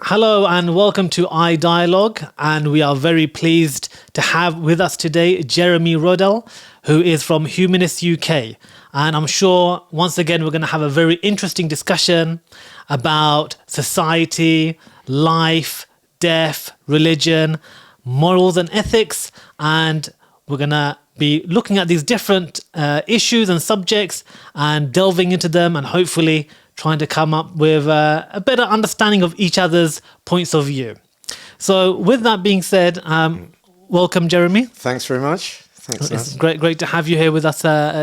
Hello and welcome to iDialogue, and we are very pleased to have with us today Jeremy Rodell, who is from Humanist UK. And I'm sure once again we're going to have a very interesting discussion about society, life, death, religion, morals and ethics, and we're going to be looking at these different issues and subjects and delving into them and hopefully trying to come up with a better understanding of each other's points of view. So with that being said, welcome, Jeremy. Thanks very much. Thanks, Naz. It's great to have you here with us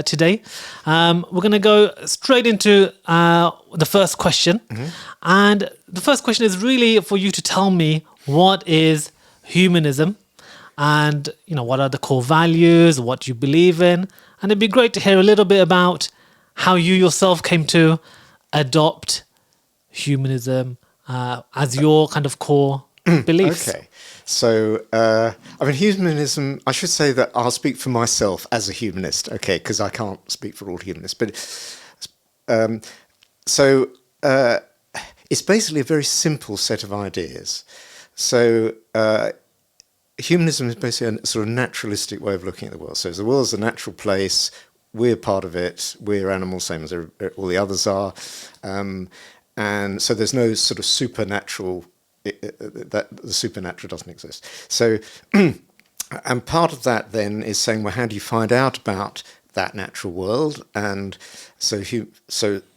today. We're going to go straight into the first question. Mm-hmm. And the first question is really for you to tell me what is humanism and, you know, what are the core values, what you believe in. And it'd be great to hear a little bit about how you yourself came to adopt humanism as your kind of core beliefs. Okay. So, humanism, I should say that I'll speak for myself as a humanist, okay, because I can't speak for all humanists. But it's basically a very simple set of ideas. So, humanism is basically a sort of naturalistic way of looking at the world. So the world's a natural place. We're part of it. We're animals, same as all the others are. And so there's no sort of supernatural, that the supernatural doesn't exist. So, and part of that then is saying, well, how do you find out about that natural world? And so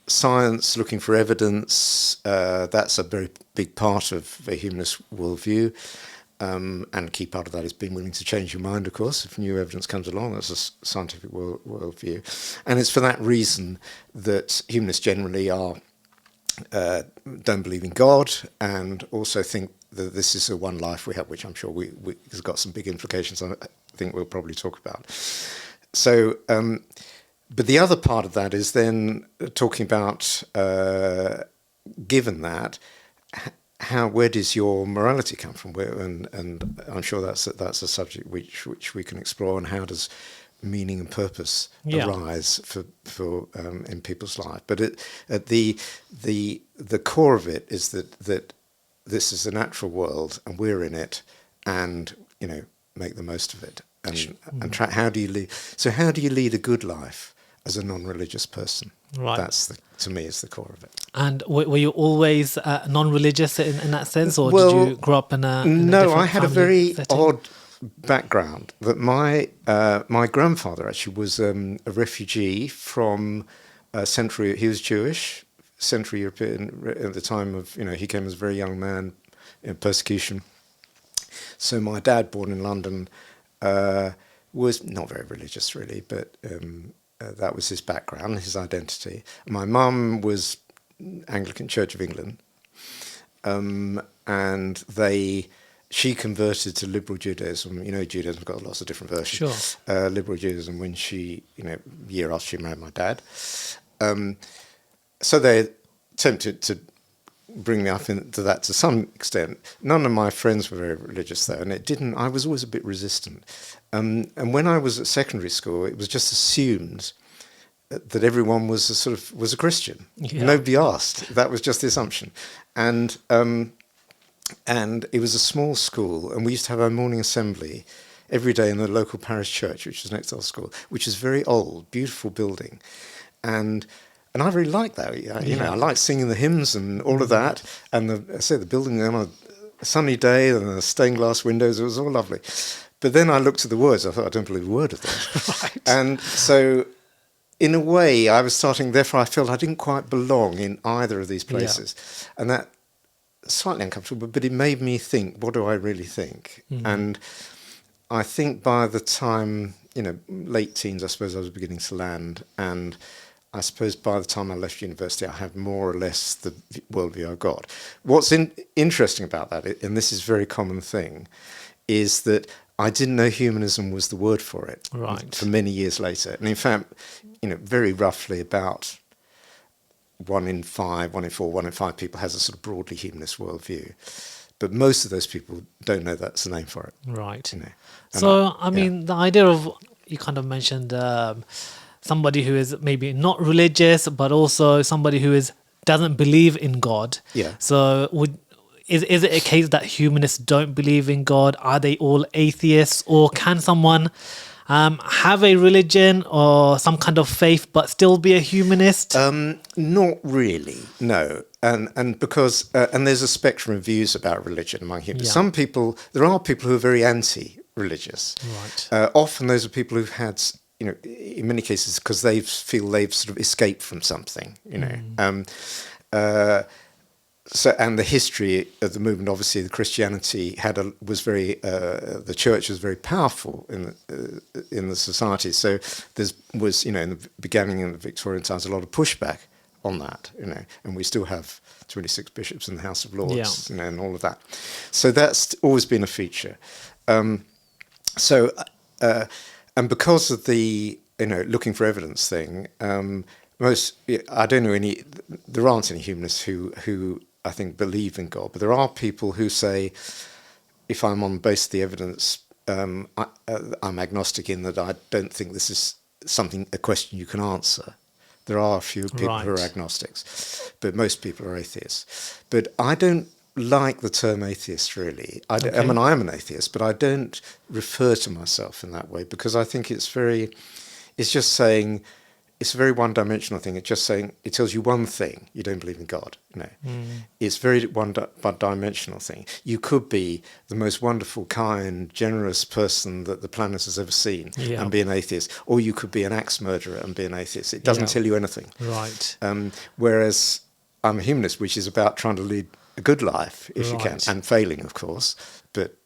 science, looking for evidence, that's a very big part of a humanist worldview. And a key part of that is being willing to change your mind, of course. If new evidence comes along, that's a scientific worldview. And it's for that reason that humanists generally don't believe in God and also think that this is a one life we have, which I'm sure has got some big implications I think we'll probably talk about. So, but the other part of that is then talking about, given that, where does your morality come from? And I'm sure that's a subject which we can explore. And how does meaning and purpose arise for in people's life? But at the core of it is that this is a natural world and we're in it, and make the most of it. And how do you lead? So how do you lead a good life as a non-religious person? Right. That's to me is the core of it. And were you always non-religious in that sense, or did you grow up in a No, I had a very odd background. That my grandfather actually was a refugee from Central. He was Jewish, Central European at the time of he came as a very young man in persecution. So my dad, born in London, was not very religious really, but. That was his background, his identity. My mum was Anglican Church of England, and she converted to liberal Judaism. Judaism's got lots of different versions. Sure. Liberal Judaism when she, year after she married my dad. So they attempted to bring me up into that to some extent. None of my friends were very religious though, and I was always a bit resistant. And when I was at secondary school, it was just assumed that everyone was a Christian. Yeah. Nobody asked. That was just the assumption. And it was a small school, and we used to have our morning assembly every day in the local parish church, which was next to our school, which is very old, beautiful building. And I really liked that. I liked singing the hymns and all of that. And the building on a sunny day and the stained glass windows, it was all lovely. But then I looked at the words. I thought, I don't believe a word of that. Right. And so, in a way, therefore I felt I didn't quite belong in either of these places. Yeah. And that, slightly uncomfortable, but it made me think, what do I really think? Mm-hmm. And I think by the time, late teens, I suppose I was beginning to land. And I suppose by the time I left university, I had more or less the worldview I got. What's interesting about that, and this is a very common thing, is that I didn't know humanism was the word for it for many years later. And in fact, very roughly about 1 in 5, 1 in 4, 1 in 5 people has a sort of broadly humanist worldview. But most of those people don't know that's the name for it. Right. So, the idea of, you kind of mentioned somebody who is maybe not religious, but also somebody who doesn't believe in God. Yeah. So is it a case that humanists don't believe in God? Are they all atheists, or can someone have a religion or some kind of faith but still be a humanist? Not really, no. And because and there's a spectrum of views about religion among humanists. Yeah. There are people who are very anti-religious. Right. Often those are people who've had, in many cases, because they feel they've sort of escaped from something, So, and the history of the movement, obviously, the Christianity the church was very powerful in the society. So there was, in the beginning of the Victorian times, a lot of pushback on that, and we still have 26 bishops in the House of Lords, and all of that. So that's always been a feature. And because of the, looking for evidence thing, I don't know there aren't any humanists who I think believe in God, but there are people who say, if I'm on the basis of the evidence, I'm agnostic in that I don't think this is a question you can answer. There are a few people who are agnostics, but most people are atheists. But I don't like the term atheist, really. I am an atheist, but I don't refer to myself in that way, because I think it's just saying, it's a very one-dimensional thing. It's just saying, it tells you one thing: you don't believe in God. It's very one-dimensional thing. You could be the most wonderful, kind, generous person that the planet has ever seen and be an atheist, or you could be an axe murderer and be an atheist. It doesn't tell you anything. Right. Whereas I'm a humanist, which is about trying to lead a good life, if you can, and failing, of course. But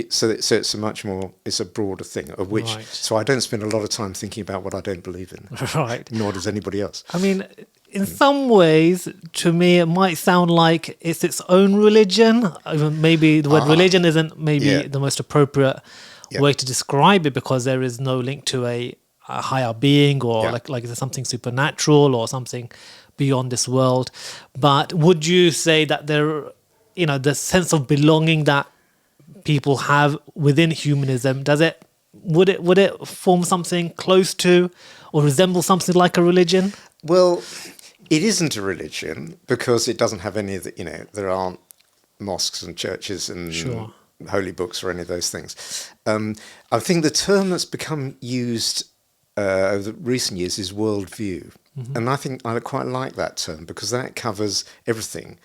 so it's it's a broader thing, of which, so I don't spend a lot of time thinking about what I don't believe in. Right. Nor does anybody else. I mean, in some ways, to me, it might sound like it's its own religion. Even maybe the word religion isn't maybe the most appropriate way to describe it, because there is no link to a higher being, or like there's something supernatural or something beyond this world. But would you say that the sense of belonging that people have within humanism, would it form something close to or resemble something like a religion? Well, it isn't a religion, because it doesn't have any of the, there aren't mosques and churches and holy books or any of those things. I think the term that's become used over the recent years is worldview. And I think I quite like that term, because that covers everything.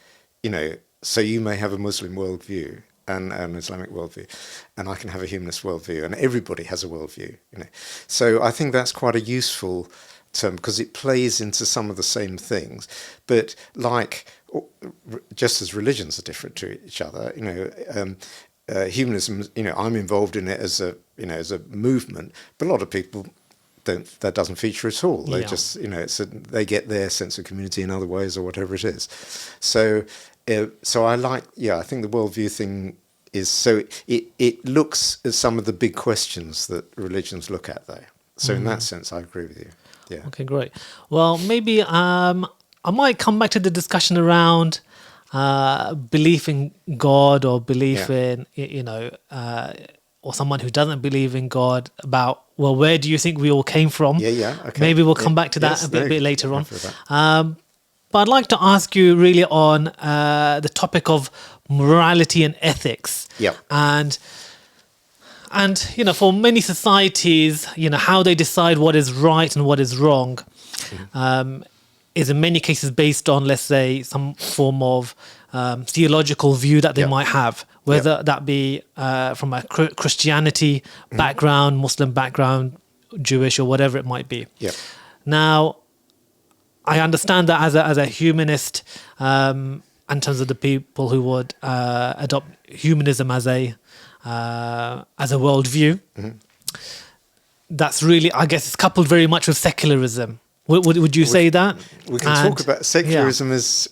So you may have a Muslim worldview and an Islamic worldview, and I can have a humanist worldview, and everybody has a worldview. So I think that's quite a useful term, because it plays into some of the same things. But just as religions are different to each other, humanism, I'm involved in it as a movement, but a lot of people don't. That doesn't feature at all. They just, they get their sense of community in other ways, or whatever it is. So I think the worldview thing is, so it looks at some of the big questions that religions look at, though. So in that sense, I agree with you. Yeah. Okay, great. Well, maybe I might come back to the discussion around belief in God, or belief in, or someone who doesn't believe in God, about, well, where do you think we all came from? Okay. Maybe we'll come back to that a bit later on. But I'd like to ask you really on the topic of morality and ethics. Yeah. And for many societies, how they decide what is right and what is wrong is in many cases based on, let's say, some form of theological view that they might have, whether that be from a Christianity background, Muslim background, Jewish, or whatever it might be. Yeah. Now, I understand that as a humanist, in terms of the people who would adopt humanism as a worldview, that's really, I guess, it's coupled very much with secularism. Would you say that? We can talk about secularism as.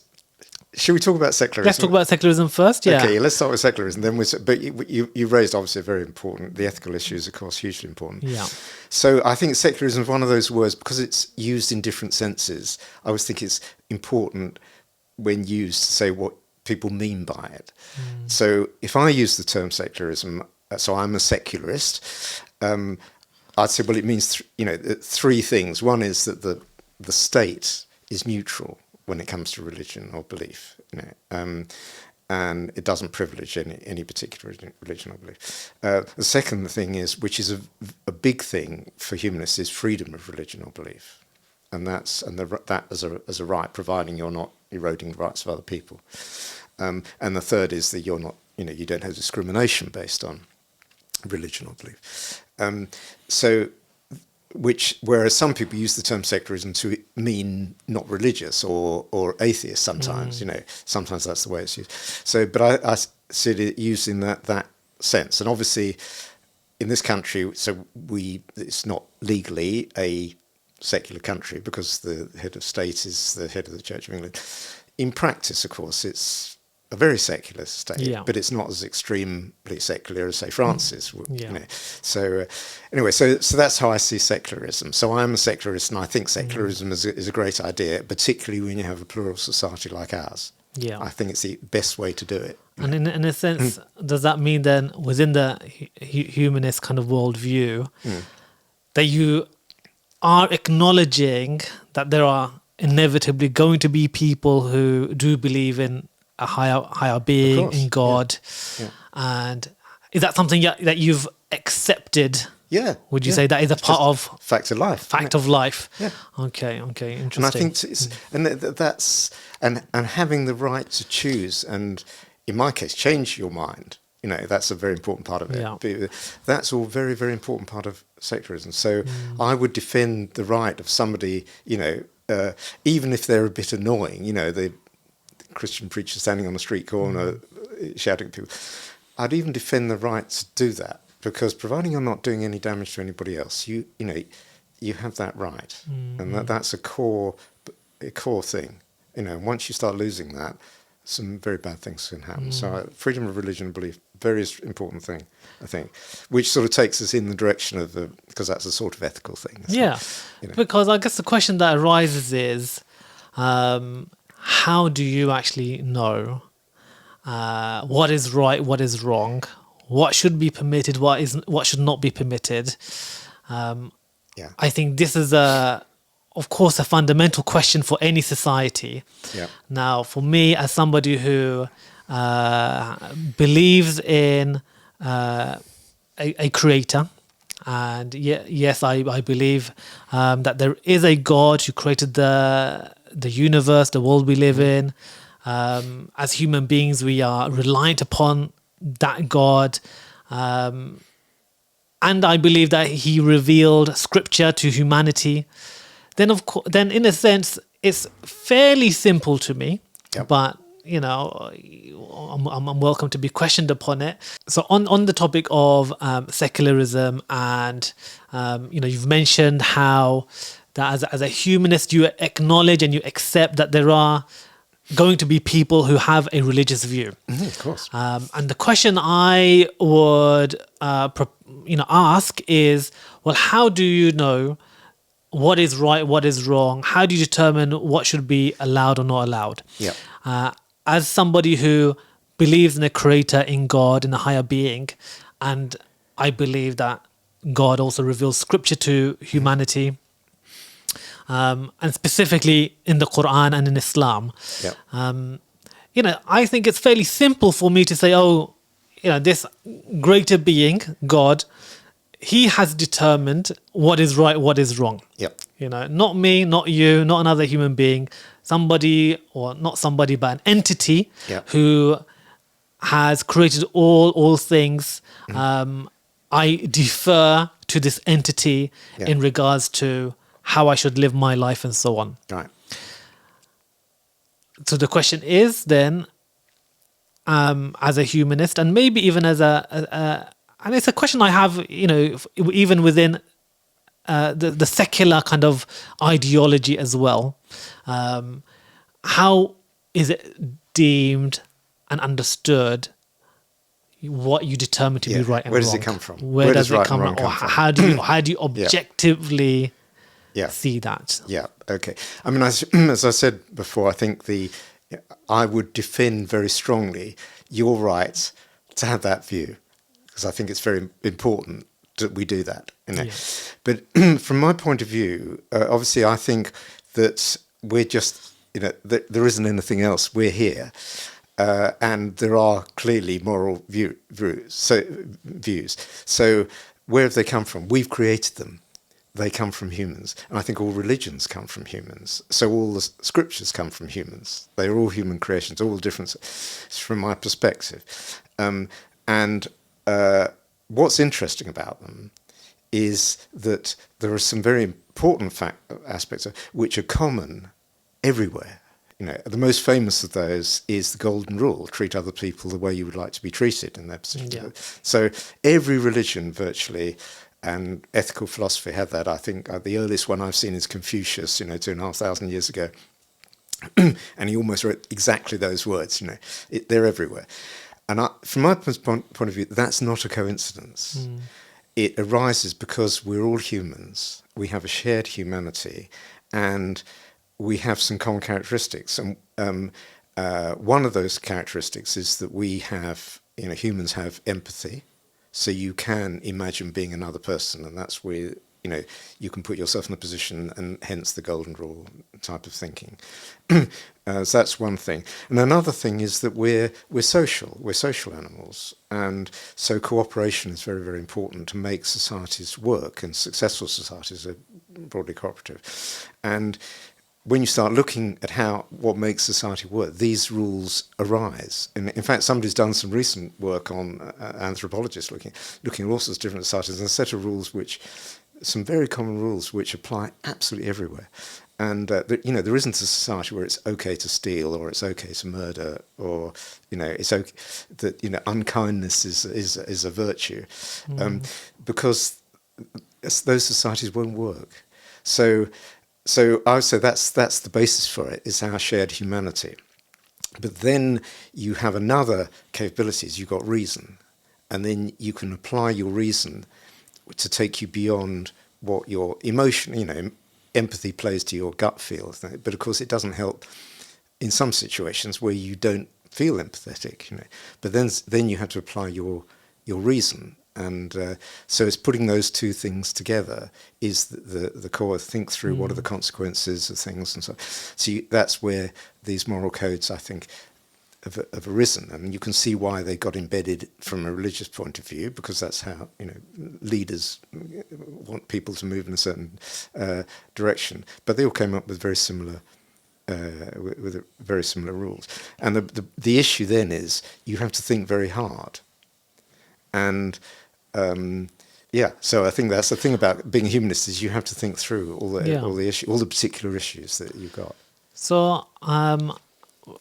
Should we talk about secularism? Let's talk about secularism first. Yeah. Okay, let's start with secularism. But you raised obviously very important. The ethical issues, of course, hugely important. Yeah. So I think secularism is one of those words, because it's used in different senses. I always think it's important when used to say what people mean by it. So if I use the term secularism, so I'm a secularist, I'd say, well, it means three things. One is that the state is neutral. when it comes to religion or belief, and it doesn't privilege any particular religion or belief. The second thing is, which is a big thing for humanists, is freedom of religion or belief, and that as a right, providing you're not eroding the rights of other people. And the third is that you're not, you don't have discrimination based on religion or belief. Whereas some people use the term secularism to mean not religious or atheist sometimes, sometimes that's the way it's used. So, but I see it used in that sense. And obviously in this country, it's not legally a secular country because the head of state is the head of the Church of England. In practice, of course, it's a very secular state, but it's not as extremely secular as, say, France is. So anyway, so that's how I see secularism. So I'm a secularist, and I think secularism is a great idea, particularly when you have a plural society like ours. Yeah, I think it's the best way to do it. And in a sense, does that mean then within the humanist kind of worldview that you are acknowledging that there are inevitably going to be people who do believe in a higher being, in God, and is that something that you've accepted? Yeah. Would you say that is a part of fact of life? Fact of life. Yeah. Okay. Interesting. And I think that's having the right to choose, and in my case, change your mind. That's a very important part of it. Yeah. That's all very, very important part of secularism. So I would defend the right of somebody, even if they're a bit annoying, the Christian preacher standing on the street corner shouting at people. I'd even defend the right to do that, because providing you're not doing any damage to anybody else, you have that right, and that's a core thing. Once you start losing that, some very bad things can happen. So freedom of religion and belief, very important thing, I think, which sort of takes us in the direction of because that's a sort of ethical thing. Because I guess the question that arises is, how do you actually know what is right, what is wrong, what should be permitted, what should not be permitted? I think this is of course, a fundamental question for any society. Yeah. Now, for me, as somebody who believes in a creator, and yes, I believe that there is a God who created the universe, the world we live in. As human beings, we are reliant upon that God. And I believe that he revealed scripture to humanity. Then, then in a sense, it's fairly simple to me, but I'm welcome to be questioned upon it. So on the topic of secularism, and you've mentioned how that as a humanist you acknowledge and you accept that there are going to be people who have a religious view. Of course. And the question I would ask is, well, how do you know what is right, what is wrong? How do you determine what should be allowed or not allowed? Yeah. As somebody who believes in a creator, in God, in a higher being, and I believe that God also reveals scripture to humanity, and specifically in the Quran and in Islam. Yeah. I think it's fairly simple for me to say, this greater being, God, he has determined what is right, what is wrong. Yep. Not me, not you, not another human being, somebody, or not somebody, but an entity who has created all things. I defer to this entity in regards to how I should live my life and so on. Right. So the question is then, as a humanist, and maybe even as and it's a question I have, even within the secular kind of ideology as well. How is it deemed and understood what you determine to be right and wrong? Where does it come from? Where does it come from? Or how do you objectively see that? Yeah. Okay. I mean, as I said before, I think I would defend very strongly your right to have that view, because I think it's very important that we do that. But from my point of view, obviously, I think that we're just there isn't anything else. We're here. And there are clearly moral views. So where have they come from? We've created them. They come from humans. And I think all religions come from humans. So all the scriptures come from humans. They are all human creations, all different from my perspective. And what's interesting about them is that there are some very important aspects which are common everywhere. The most famous of those is the Golden Rule: treat other people the way you would like to be treated in their position. Yeah. So every religion virtually and ethical philosophy have that. I think the earliest one I've seen is Confucius, 2,500 years ago. And he almost wrote exactly those words, they're everywhere. And from my point of view, that's not a coincidence. It arises because we're all humans. We have a shared humanity, and we have some common characteristics. And one of those characteristics is that we have, humans have empathy. So you can imagine being another person, and that's where, you can put yourself in a position, and hence the Golden Rule type of thinking. So that's one thing. And another thing is that we're social. We're social animals. And so cooperation is very, very important to make societies work, and successful societies are broadly cooperative. And when you start looking at what makes society work, these rules arise. And in fact, somebody's done some recent work on anthropologists looking at all sorts of different societies, and a set of rules some very common rules which apply absolutely everywhere. And there isn't a society where it's okay to steal, or it's okay to murder, or it's okay that unkindness is a virtue, because those societies won't work. So I would say that's the basis for it, is our shared humanity. But then you have another capabilities. You've got reason, and then you can apply your reason to take you beyond what your emotion, empathy plays to your gut feel. But of course, it doesn't help in some situations where you don't feel empathetic. But then you have to apply your reason. And so it's putting those two things together is the core. Think through what are the consequences of things, and so that's where these moral codes, I think, have arisen. I mean, you can see why they got embedded from a religious point of view, because that's how leaders want people to move in a certain direction. But they all came up with very similar rules. And the issue then is you have to think very hard. And so I think that's the thing about being a humanist, is you have to think through all the particular issues that you've got. So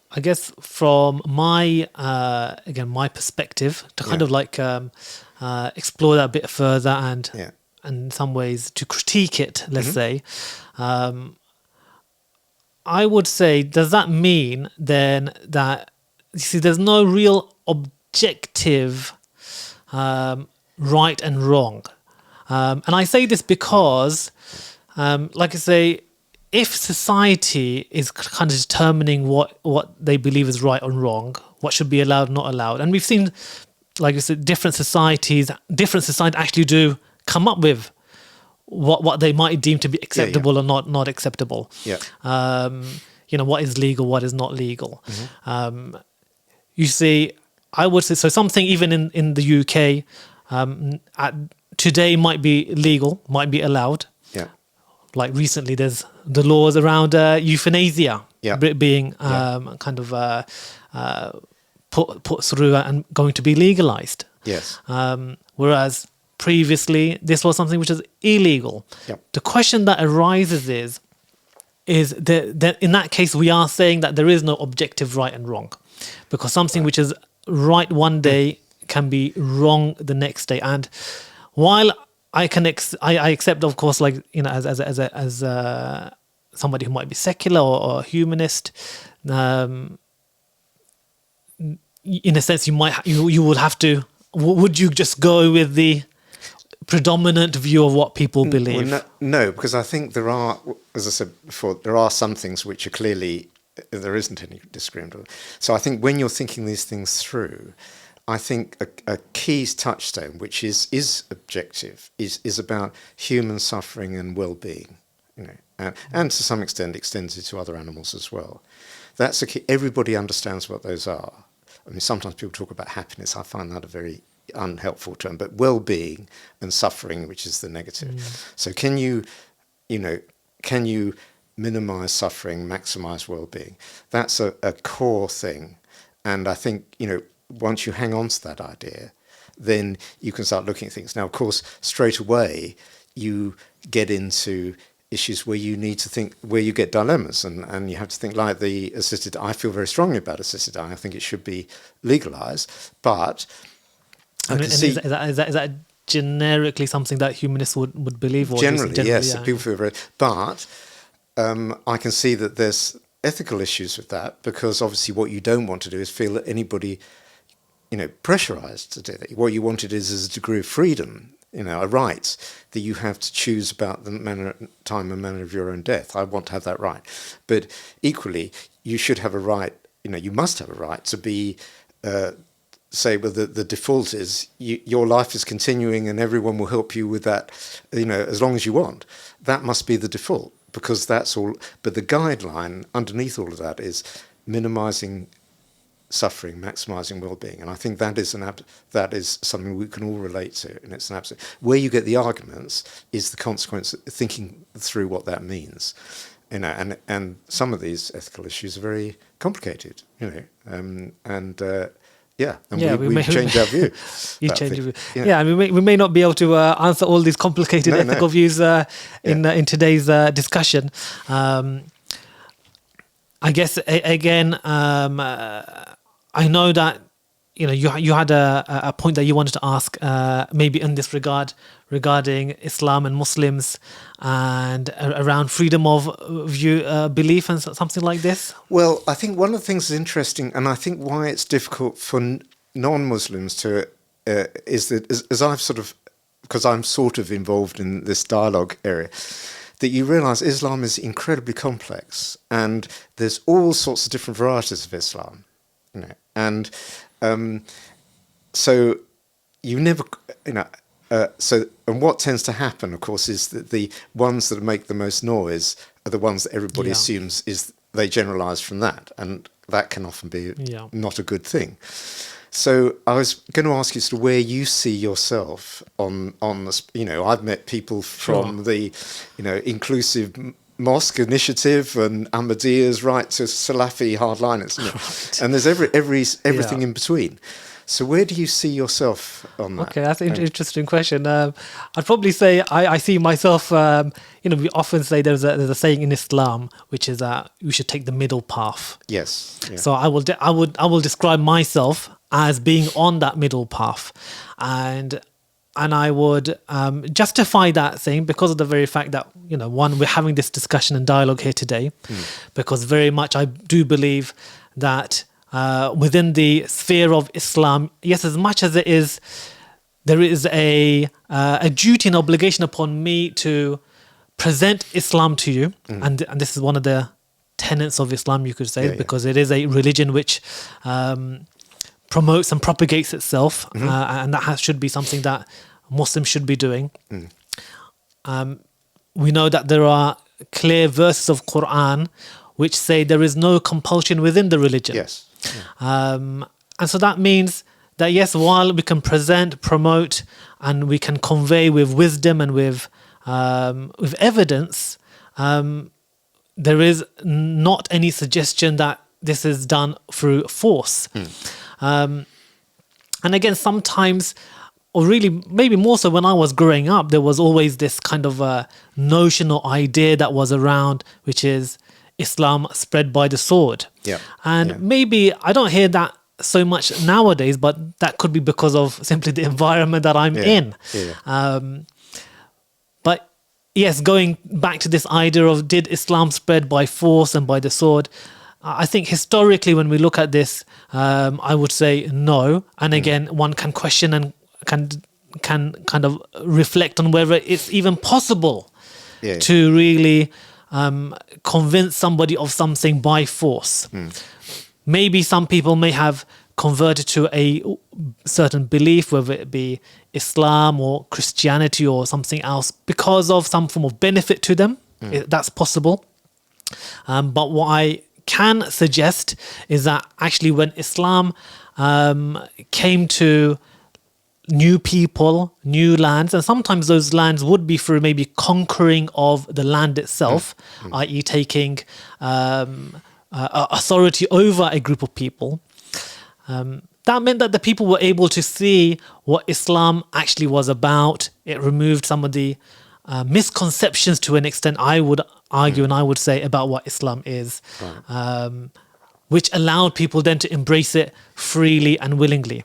I guess from my my perspective, to kind of explore that a bit further, and in some ways to critique it, let's say, I would say, does that mean then that there's no real objective right and wrong? And I say this because, like I say, if society is kind of determining what they believe is right or wrong, what should be allowed, not allowed, and we've seen, like I said, different societies actually do come up with what they might deem to be acceptable or not acceptable. What is legal, what is not legal. You see, I would say, so something even in the UK today might be legal, might be allowed. Like recently, there's the laws around euthanasia being kind of put through and going to be legalized. Yes. Whereas previously, this was something which is illegal. The question that arises is that in that case, we are saying that there is no objective right and wrong, because something which is right one day can be wrong the next day. And while I accept, of course, as somebody who might be secular or humanist, in a sense, you would have to. Would you just go with the predominant view of what people believe? Well, no, because I think there are, as I said before, there are some things which are clearly there isn't any disagreement. So I think when you're thinking these things through, I think a key touchstone, which is objective, is about human suffering and well-being. and to some extent extends it to other animals as well. That's a key. Everybody understands what those are. I mean, sometimes people talk about happiness. I find that a very unhelpful term, but well-being and suffering, which is the negative. So can you minimize suffering, maximize well-being? That's a core thing. And I think, once you hang on to that idea, then you can start looking at things. Now, of course, straight away, you get into issues where you need to think, where you get dilemmas, and you have to think like the assisted. I feel very strongly about assisted dying. I think it should be legalized, but is that generically something that humanists would believe? Or generally, yes, yeah. people feel very. But I can see that there's ethical issues with that, because obviously what you don't want to do is feel that anybody, pressurized to do that. What you wanted is a degree of freedom, a right that you have to choose about the time and manner of your own death. I want to have that right. But equally, you should have a right, you must have a right to be, say, well, the default is your life is continuing and everyone will help you with that, as long as you want. That must be the default, because that's all. But the guideline underneath all of that is minimizing suffering, maximizing well-being, and I think that is something we can all relate to, and it's an absolute. Where you get the arguments is the consequence of thinking through what that means, and some of these ethical issues are very complicated, and we change our view. You change your view. Yeah, and we may not be able to answer all these complicated ethical views in today's discussion. I guess again, I know that you had a point that you wanted to ask, maybe in this regard, regarding Islam and Muslims and around freedom of view, belief, and something like this. Well, I think one of the things that's interesting, and I think why it's difficult for non-Muslims to is that as I've because I'm sort of involved in this dialogue area, that you realise Islam is incredibly complex, and there's all sorts of different varieties of Islam, and so you never, and what tends to happen, of course, is that the ones that make the most noise are the ones that everybody assumes is they generalise from that, and that can often be not a good thing. So I was going to ask you sort of where you see yourself on this. I've met people from the, inclusive mosque initiative and Ahmadiyya's right to Salafi hardliners, and there's everything in between. So where do you see yourself on that? Okay, that's an interesting question. I'd probably say I see myself. We often say there's a saying in Islam which is that you should take the middle path. Yes. Yeah. So I will describe myself as being on that middle path, and I would justify that saying because of the very fact that one, we're having this discussion and dialogue here today, because very much I do believe that within the sphere of Islam, yes, as much as there is a duty and obligation upon me to present Islam to you, and this is one of the tenets of Islam, you could say, because it is a religion which promotes and propagates itself, and that should be something that Muslims should be doing. We know that there are clear verses of Quran which say there is no compulsion within the religion. Yes. Yeah. And so that means that yes, while we can present, promote, and we can convey with wisdom and with evidence, there is not any suggestion that this is done through force. And again, sometimes, or really maybe more so when I was growing up, there was always this kind of a notion or idea that was around, which is Islam spread by the sword. Yeah. And maybe I don't hear that so much nowadays, but that could be because of simply the environment that I'm in. Yeah. But yes, going back to this idea of did Islam spread by force and by the sword, I think historically when we look at this, I would say no. And again, one can question and can kind of reflect on whether it's even possible to really convince somebody of something by force. Maybe some people may have converted to a certain belief, whether it be Islam or Christianity or something else, because of some form of benefit to them. That's possible. But what I can suggest is that actually when Islam came to new people, new lands, and sometimes those lands would be through maybe conquering of the land itself, i.e. taking authority over a group of people. That meant that the people were able to see what Islam actually was about. It removed some of the misconceptions to an extent, I would argue and I would say, about what Islam is, which allowed people then to embrace it freely and willingly.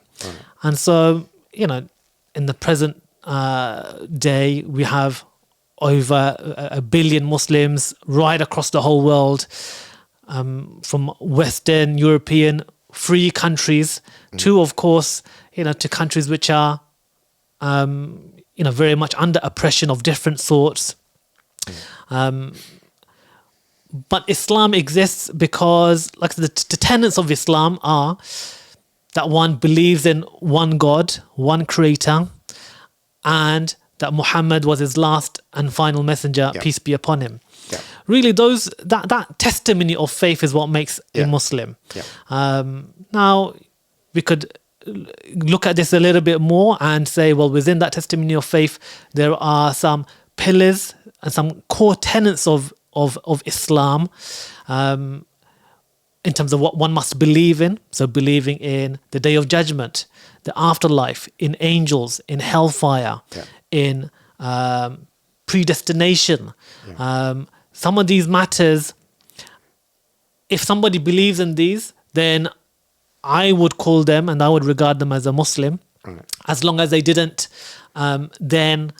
And so, you know, in the present day, we have over a billion Muslims right across the whole world, from Western European free countries to, of course, you know, to countries which are, you know, very much under oppression of different sorts. But Islam exists because, like, the tenets of Islam are that one believes in one God, one creator, and that Muhammad was his last and final messenger, peace be upon him. Really, that testimony of faith is what makes a Muslim. Now, we could look at this a little bit more and say, well, within that testimony of faith, there are some pillars and some core tenets of Islam, in terms of what one must believe in. So believing in the Day of Judgment, the afterlife, in angels, in hellfire, in predestination. Some of these matters, if somebody believes in these, then I would call them and I would regard them as a Muslim, as long as they didn't then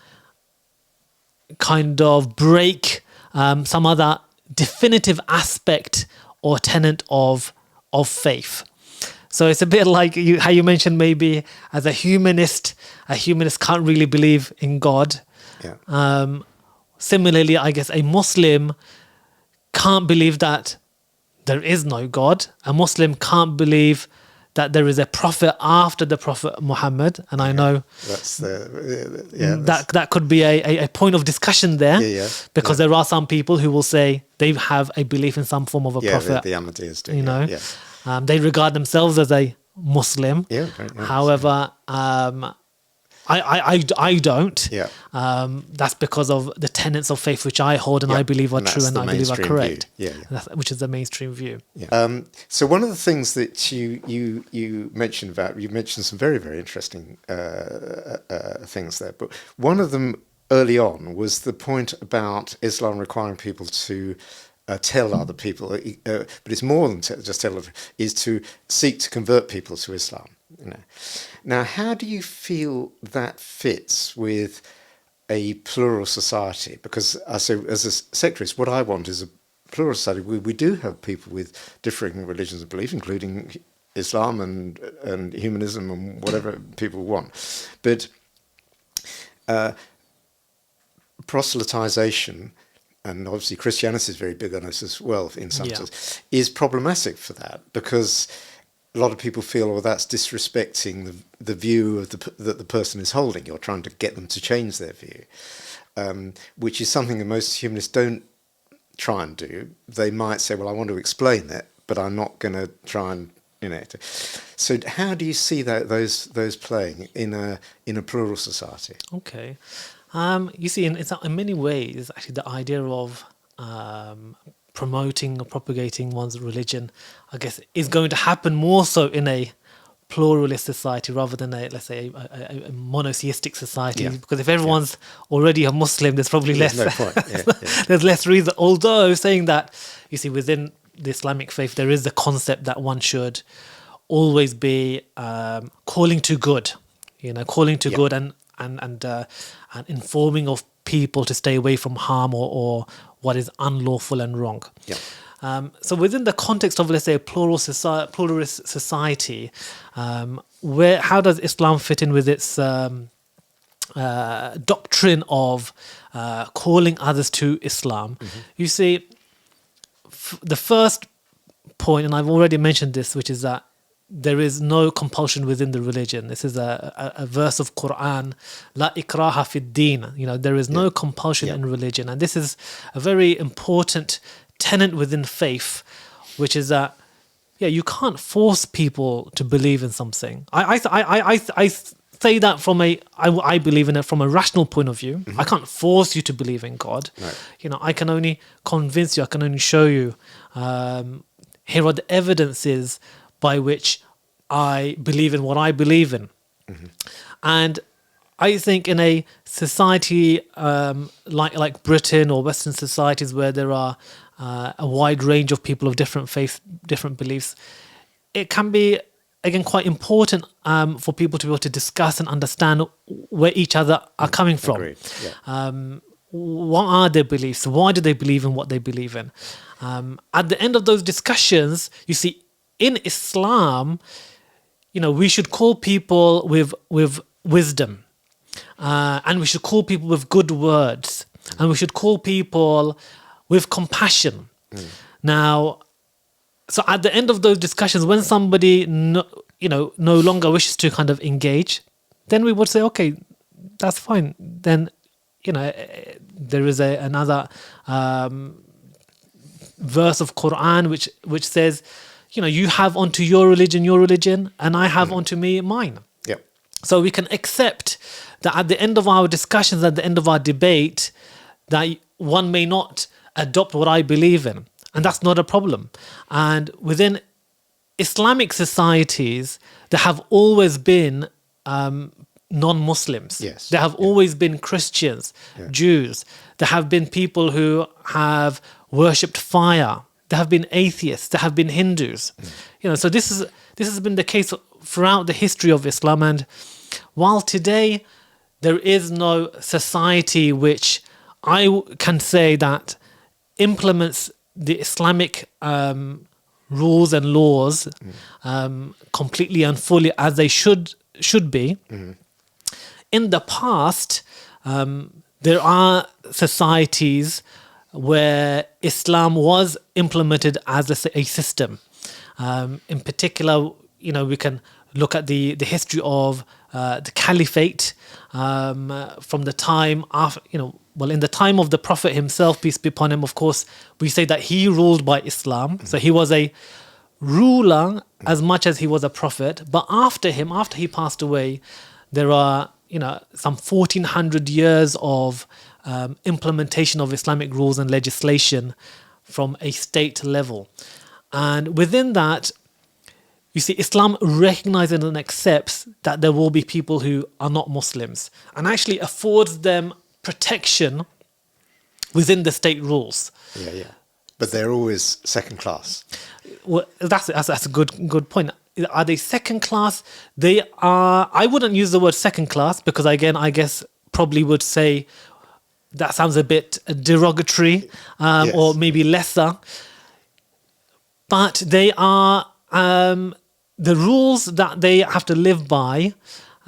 kind of break some other definitive aspect or tenet of faith. So it's a bit like how you mentioned, maybe as a humanist can't really believe in God. Similarly, I guess a Muslim can't believe that there is no God. A Muslim can't believe that there is a prophet after the Prophet Muhammad. And I know that could be a point of discussion there, because there are some people who will say they have a belief in some form of a prophet. The Ahmadiyas do. You know, they regard themselves as a Muslim. However, I don't. That's because of the tenets of faith which I hold and I believe are true and I believe are correct. Which is the mainstream view. So one of the things that you mentioned you mentioned some very, very interesting things there. But one of them early on was the point about Islam requiring people to tell other people, but it's more than just tell, is to seek to convert people to Islam. You know. Now, how do you feel that fits with a plural society? Because as a secularist, what I want is a plural society where we do have people with differing religions of belief, including Islam and humanism and whatever people want. But proselytization, and obviously Christianity is very big on this as well in some sense, is problematic for that, because a lot of people feel, well, that's disrespecting the view that the person is holding. You're trying to get them to change their view, which is something that most humanists don't try and do. They might say, well, I want to explain it, but I'm not going to try and, you know. So how do you see those playing in a plural society? Okay. You see, in many ways, actually, the idea of promoting or propagating one's religion, I guess, is going to happen more so in a pluralist society rather than a monotheistic society. Because if everyone's already a Muslim, there's probably less. No point. There's less reason. Although saying that, you see, within the Islamic faith, there is the concept that one should always be calling to good. You know, calling to good and informing of people to stay away from harm or what is unlawful and wrong. So within the context of, let's say, a pluralist society, how does Islam fit in with its doctrine of calling others to Islam? You see, the first point, and I've already mentioned this, which is that there is no compulsion within the religion. This is a verse of Quran, La ikraha fid din. There is no compulsion in religion. And this is a very important tenet within faith, which is that, you can't force people to believe in something. I say that I believe in it from a rational point of view. I can't force you to believe in God. Right. I can only convince you. I can only show you. Here are the evidences by which I believe in what I believe in. And I think in a society like Britain or Western societies where there are a wide range of people of different faiths, different beliefs, it can be, again, quite important for people to be able to discuss and understand where each other are coming from. Agreed. Yeah. What are their beliefs? Why do they believe in what they believe in? At the end of those discussions, you see, in Islam, we should call people with wisdom, and we should call people with good words, and we should call people with compassion. Now, so at the end of those discussions, when somebody no longer wishes to kind of engage, then we would say, okay, that's fine. Then there is another verse of Quran which says, you have onto your religion, and I have onto me mine. Yep. So we can accept that at the end of our discussions, at the end of our debate, that one may not adopt what I believe in, and that's not a problem. And within Islamic societies, there have always been non-Muslims. Yes. There have always been Christians, Jews. There have been people who have worshipped fire. There have been atheists. There have been Hindus. So this has been the case throughout the history of Islam. And while today there is no society which I can say that implements the Islamic rules and laws completely and fully as they should be. In the past, there are societies where Islam was implemented as a system. In particular, we can look at the history of the caliphate from the time after, in the time of the Prophet himself, peace be upon him. Of course, we say that he ruled by Islam. So he was a ruler as much as he was a prophet. But after he passed away, there are some 1400 years of implementation of Islamic rules and legislation from a state level. And within that, you see, Islam recognizes and accepts that there will be people who are not Muslims, and actually affords them protection within the state rules. Yeah. But they're always second class. Well, that's a good point. Are they second class? They are. I wouldn't use the word second class because, again, I guess probably would say that sounds a bit derogatory, or maybe lesser. But they are the rules that they have to live by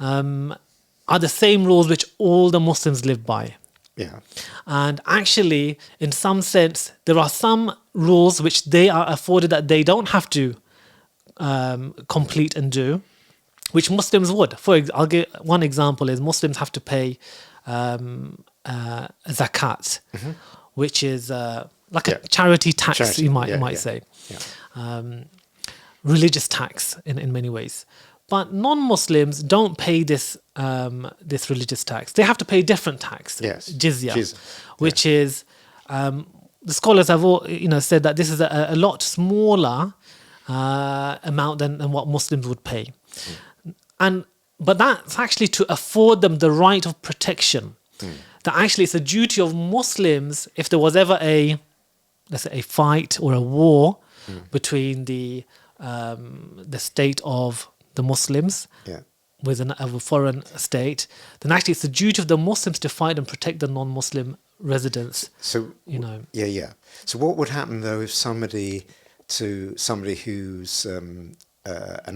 are the same rules which all the Muslims live by. Yeah. And actually, in some sense, there are some rules which they are afforded that they don't have to complete and do, which Muslims would. I'll give one example: is Muslims have to pay zakat, which is like a charity tax, you might say, religious tax in many ways. But non-Muslims don't pay this this religious tax. They have to pay different tax, jizya, which is the scholars have all said that this is a lot smaller amount than what Muslims would pay, but that's actually to afford them the right of protection. That actually it's a duty of Muslims, if there was ever let's say a fight or a war between the state of the Muslims with a foreign state, then actually it's the duty of the Muslims to fight and protect the non-Muslim residents. So So what would happen though if somebody who's an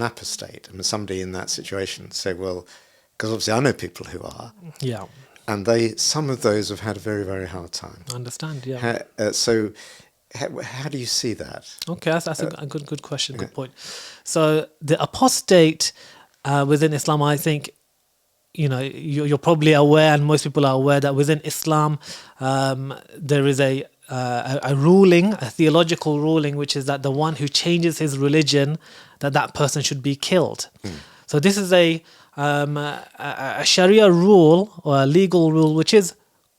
apostate, and somebody in that situation say, well, because obviously I know people who are, and some of those have had a very, very hard time. I understand, So how do you see that? Okay, that's a good question, good point. So the apostate within Islam, I think, you're probably aware, and most people are aware, that within Islam there is a ruling, a theological ruling, which is that the one who changes his religion, that person should be killed. So this is a Sharia rule, or a legal rule, which is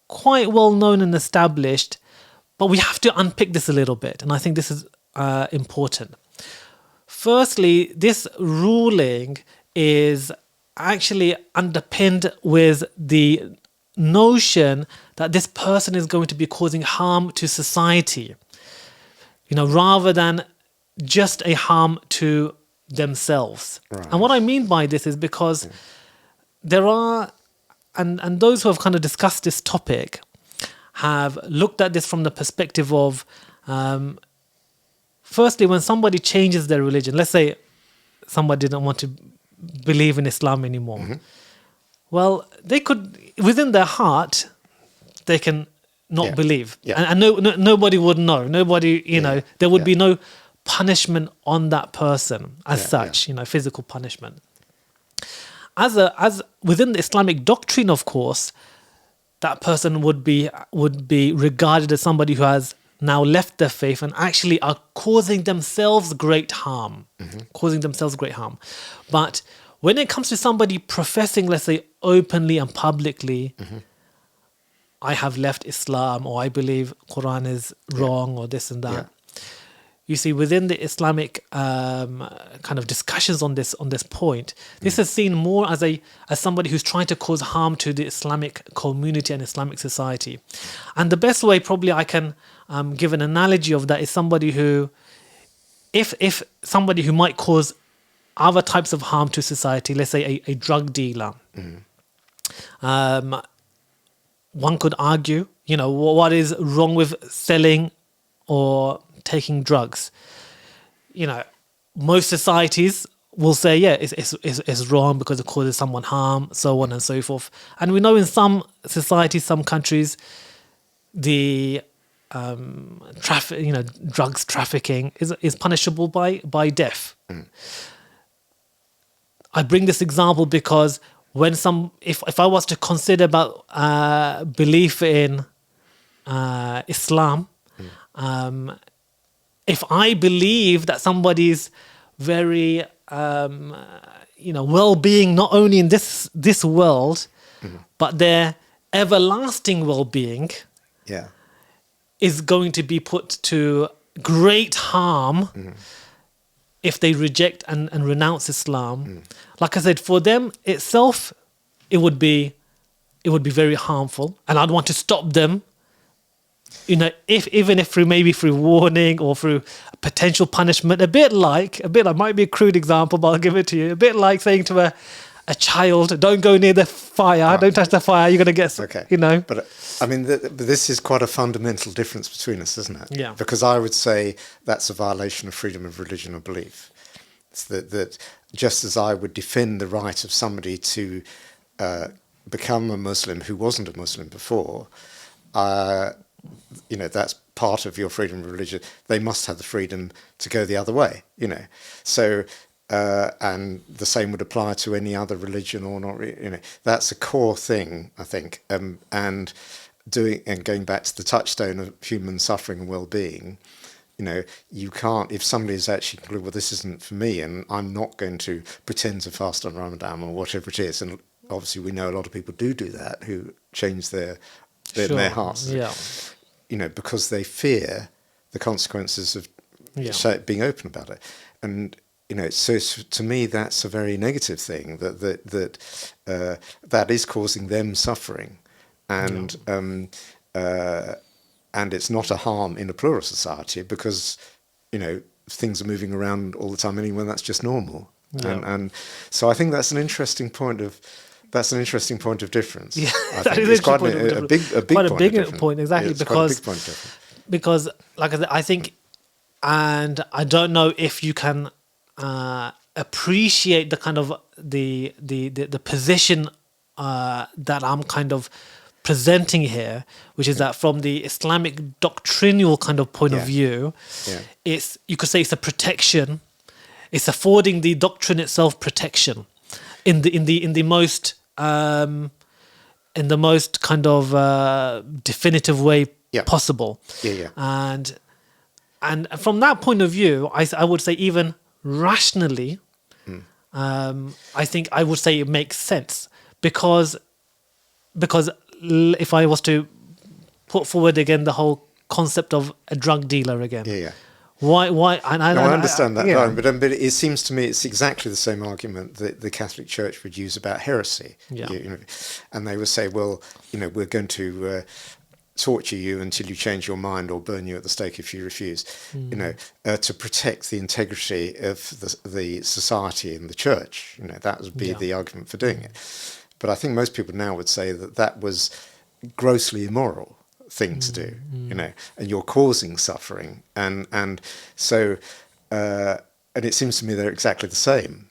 quite well known and established, but we have to unpick this a little bit, and I think this is important. Firstly, this ruling is actually underpinned with the notion that this person is going to be causing harm to society, rather than just a harm to themselves. Right. And what I mean by this is because there are, and those who have kind of discussed this topic have looked at this from the perspective of, firstly, when somebody changes their religion, let's say somebody didn't want to believe in Islam anymore. Well, they could, within their heart, they can not believe. And nobody would know. Nobody, there would be no punishment on that person as such, physical punishment. As within the Islamic doctrine, of course, that person would be regarded as somebody who has now left their faith and actually are causing themselves great harm. But when it comes to somebody professing, let's say, openly and publicly, I have left Islam, or I believe Quran is wrong, or this and that. You see, within the Islamic kind of discussions on this point, this is seen more as somebody who's trying to cause harm to the Islamic community and Islamic society. And the best way probably I can give an analogy of that is somebody who, if somebody who might cause other types of harm to society, let's say a drug dealer, one could argue, what is wrong with selling or taking drugs? Most societies will say, it's wrong because it causes someone harm, so on and so forth. And we know in some societies, some countries, the drugs trafficking is punishable by death. I bring this example because when if I was to consider about belief in Islam, if I believe that somebody's very well-being, not only in this world, but their everlasting well-being, is going to be put to great harm if they reject and renounce Islam. Like I said, for them itself, it would be very harmful, and I'd want to stop them. Even if through warning or through potential punishment, a bit like might be a crude example, but I'll give it to you. A bit like saying to a child, "Don't go near the fire. Don't touch the fire. You're going to get." But I mean, this is quite a fundamental difference between us, isn't it? Yeah. Because I would say that's a violation of freedom of religion or belief. It's that just as I would defend the right of somebody to become a Muslim who wasn't a Muslim before, that's part of your freedom of religion. They must have the freedom to go the other way, So, and the same would apply to any other religion or not. That's a core thing, I think. And going back to the touchstone of human suffering and well-being, you can't, if somebody is actually concluded, well, this isn't for me, and I'm not going to pretend to fast on Ramadan or whatever it is. And obviously, we know a lot of people do that who change their hearts. Because they fear the consequences of being open about it. And so to me that's a very negative thing, that is causing them suffering, and it's not a harm in a plural society because things are moving around all the time anyway. That's just normal. And so I think that's an interesting point of. That's an interesting point of difference. Yeah, that is quite a big point, exactly, because, like I said, I think, and I don't know if you can appreciate the kind of the position that I'm kind of presenting here, which is that from the Islamic doctrinal kind of point of view, it's, you could say it's a protection. It's affording the doctrine itself protection in the most kind of definitive way possible. And from that point of view, I would say even rationally, I think I would say it makes sense because if I was to put forward again the whole concept of a drug dealer again, why? And I understand that, but it seems to me it's exactly the same argument that the Catholic Church would use about heresy. And they would say, well, we're going to torture you until you change your mind or burn you at the stake if you refuse, to protect the integrity of the society and the church. That would be the argument for doing it. But I think most people now would say that was grossly immoral thing to do, and you're causing suffering. And so, and it seems to me they're exactly the same,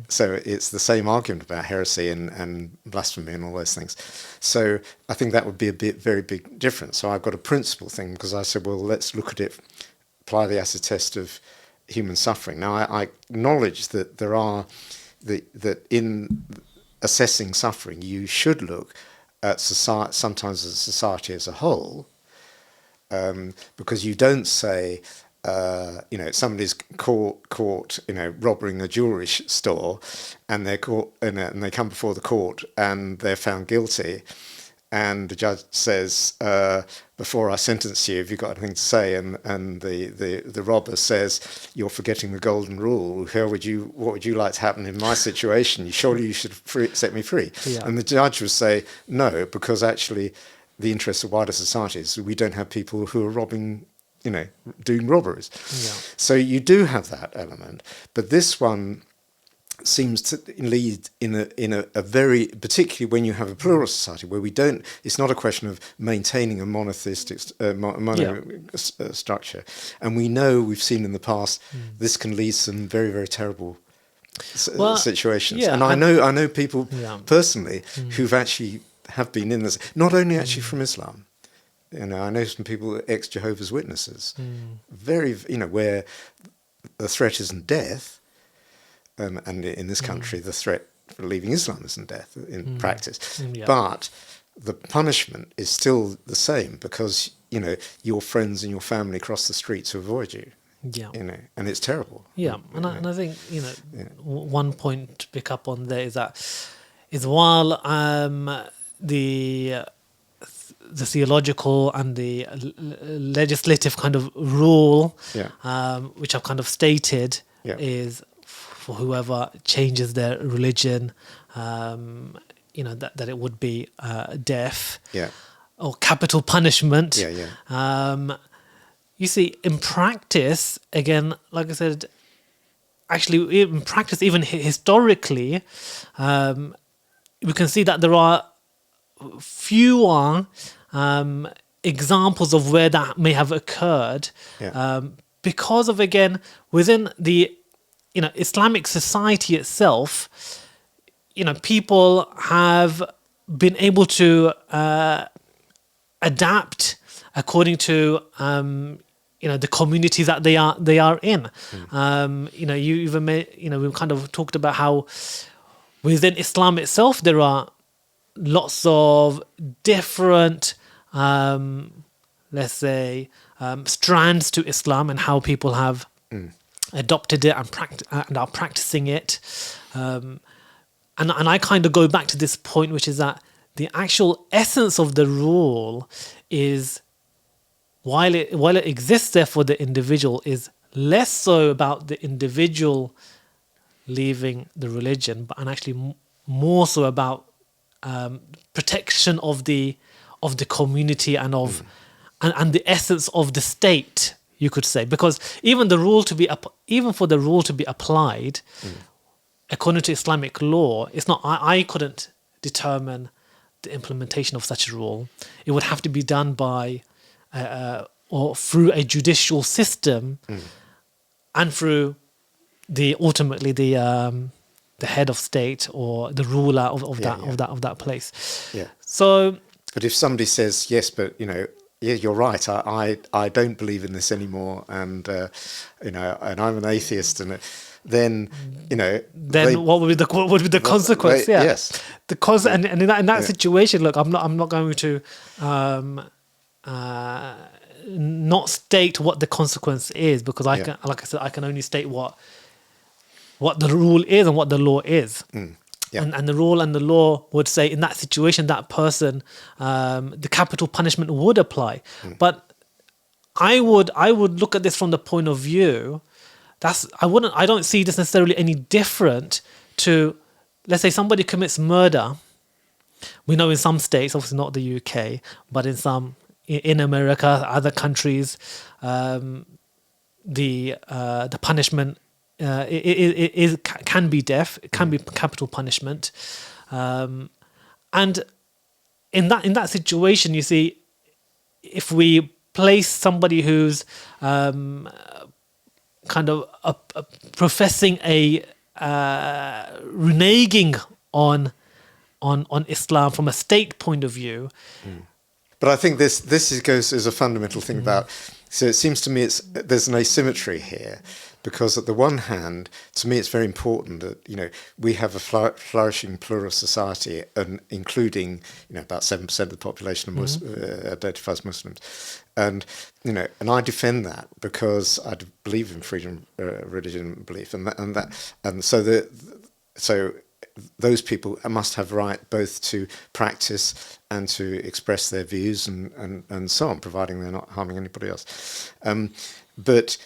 so it's the same argument about heresy and blasphemy and all those things. So I think that would be a very big difference. So I've got a principle thing because I said, well, let's look at it, apply the acid test of human suffering. Now I acknowledge that that in assessing suffering, you should look at society, sometimes as a society as a whole, because you don't say, somebody's caught, robbing a jewelry store, and they're caught, and they come before the court, and they're found guilty, and the judge says, before I sentence you, have you got anything to say? And the robber says, you're forgetting the golden rule. What would you like to happen in my situation? Surely you should set me free. And the judge would say, no, because actually the interest of wider society is we don't have people who are robbing, doing robberies. So you do have that element, but this one seems to lead in a very, particularly when you have a plural society where it's not a question of maintaining a monotheistic structure, and we've seen in the past this can lead to some very, very terrible situations. And I know people personally who've actually have been in this, not only actually from Islam. I know some people, ex-Jehovah's Witnesses, very, where the threat isn't death, and in this country, the threat for leaving Islam isn't death in practice. But the punishment is still the same because, your friends and your family cross the street to avoid you. And it's terrible. And I think, one point to pick up on there is while the theological and the legislative kind of rule, which I've kind of stated, is for whoever changes their religion, that it would be death or capital punishment. You see, in practice, again, like I said, actually in practice, even historically, we can see that there are fewer examples of where that may have occurred, because of, again, within the Islamic society itself, people have been able to adapt according to the communities that they are in. You even we've kind of talked about how within Islam itself there are lots of different, let's say, strands to Islam and how people have adopted it and are practicing it. And I kind of go back to this point, which is that the actual essence of the rule is, while it exists there for the individual, is less so about the individual leaving the religion, and actually more so about protection of the community and of and the essence of the state, you could say, because even for the rule to be applied according to Islamic law, it's not. I couldn't determine the implementation of such a rule. It would have to be done by or through a judicial system, and through ultimately the head of state or the ruler of that place. So But if somebody says, yes, but, yeah, you're right, I don't believe in this anymore, and, and I'm an atheist, and then, what would be the consequence? Yes. And in that situation, look, I'm not going to not state what the consequence is, because I can, like I said, I can only state what the rule is and what the law is. Yeah. And the rule and the law would say in that situation, that person, the capital punishment would apply. But I would look at this from the point of view, I don't see this necessarily any different to, let's say somebody commits murder. We know in some states, obviously not the UK, but in America, other countries, the punishment can be death. It can be capital punishment, and in that situation, you see, if we place somebody who's kind of professing a reneging on Islam from a state point of view. But I think this goes as a fundamental thing about. So it seems to me there's an asymmetry here, because at the one hand, to me, it's very important that we have a flourishing plural society, and including about 7% of the population identifies Muslims, and and I defend that because I believe in freedom of religion and belief, and so those people must have right both to practice and to express their views and so on, providing they're not harming anybody else. But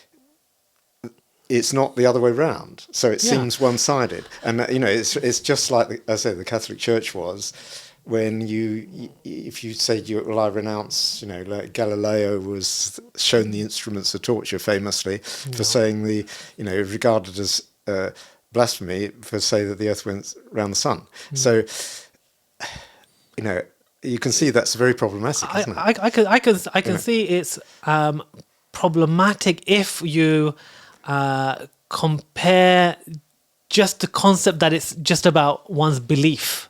it's not the other way round. So it seems one-sided. And, it's just like, I say, the Catholic Church was, when if you say, well, I renounce, like Galileo was shown the instruments of torture famously for saying regarded as blasphemy for say that the earth went round the sun. So, you can see that's very problematic, isn't it? I can see it's problematic if you compare just the concept that it's just about one's belief.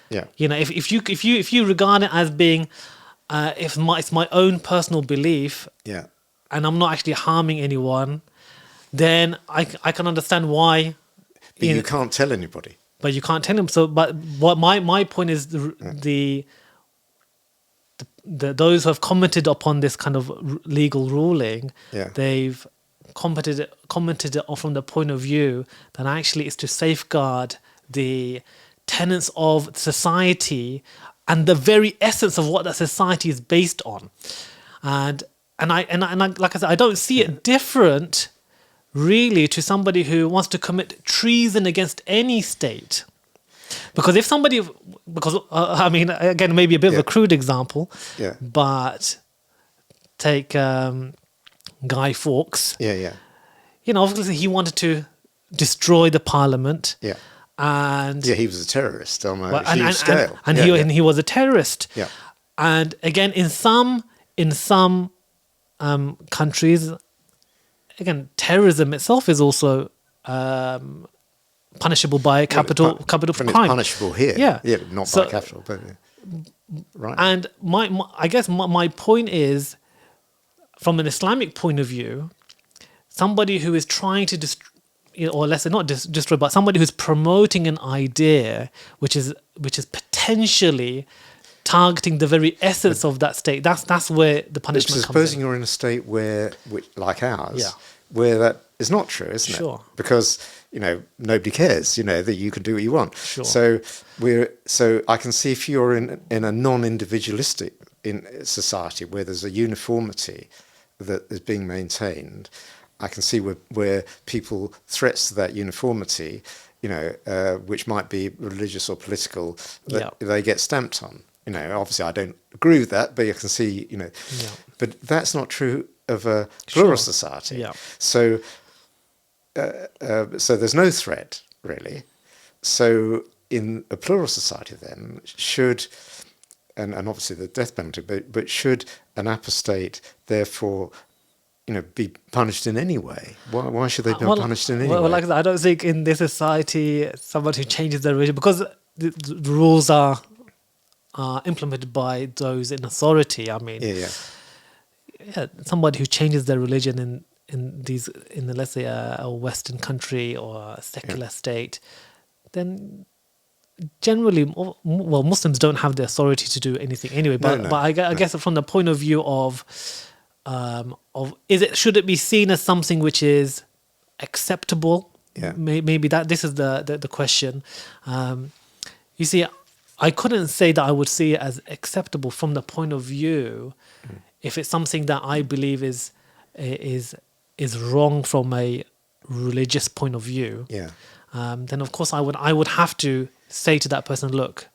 Yeah. If you regard it as being it's my own personal belief. Yeah. And I'm not actually harming anyone, then I can understand why. But you can't tell anybody. But you can't tell them. So, but what my point is, the those who have commented upon this kind of legal ruling, they've commented it from the point of view that actually it's to safeguard the tenets of society and the very essence of what that society is based on, and I like I said, I don't see it different really to somebody who wants to commit treason against any state. Because if somebody, I mean, again, maybe a bit of a crude example, but take Guy Fawkes. Obviously he wanted to destroy the parliament. And he was a terrorist on a huge scale. And he was a terrorist. And again, in some countries, again, terrorism itself is also punishable by capital crime. It's punishable here. Not by capital, but right. And I guess my point is, from an Islamic point of view, somebody who is trying to or let's say not destroy, but somebody who's promoting an idea which is potentially targeting the very essence of that state. That's where the punishment comes in. Supposing you're in a state like ours, where that is not true, isn't it? Because nobody cares. That you can do what you want. So I can see if you're in a non-individualistic society where there's a uniformity that is being maintained, I can see where people threats to that uniformity, which might be religious or political, they get stamped on. Obviously I don't agree with that, but you can see, but that's not true of a plural society. So there's no threat really. So in a plural society then and obviously the death penalty, but should an apostate therefore be punished in any way? Why should they be punished in any way? Like I don't think in this society somebody who changes their religion, because the rules are are implemented by those in authority. I mean, Yeah. somebody who changes their religion in the, let's say a Western country or a secular state, then generally, well, Muslims don't have the authority to do anything anyway. But No. I guess from the point of view of should it be seen as something which is acceptable? Yeah. Maybe this is the question. You see, I couldn't say that I would see it as acceptable from the point of view if it's something that I believe is wrong from a religious point of view. Yeah. Then of course I would have to say to that person, look,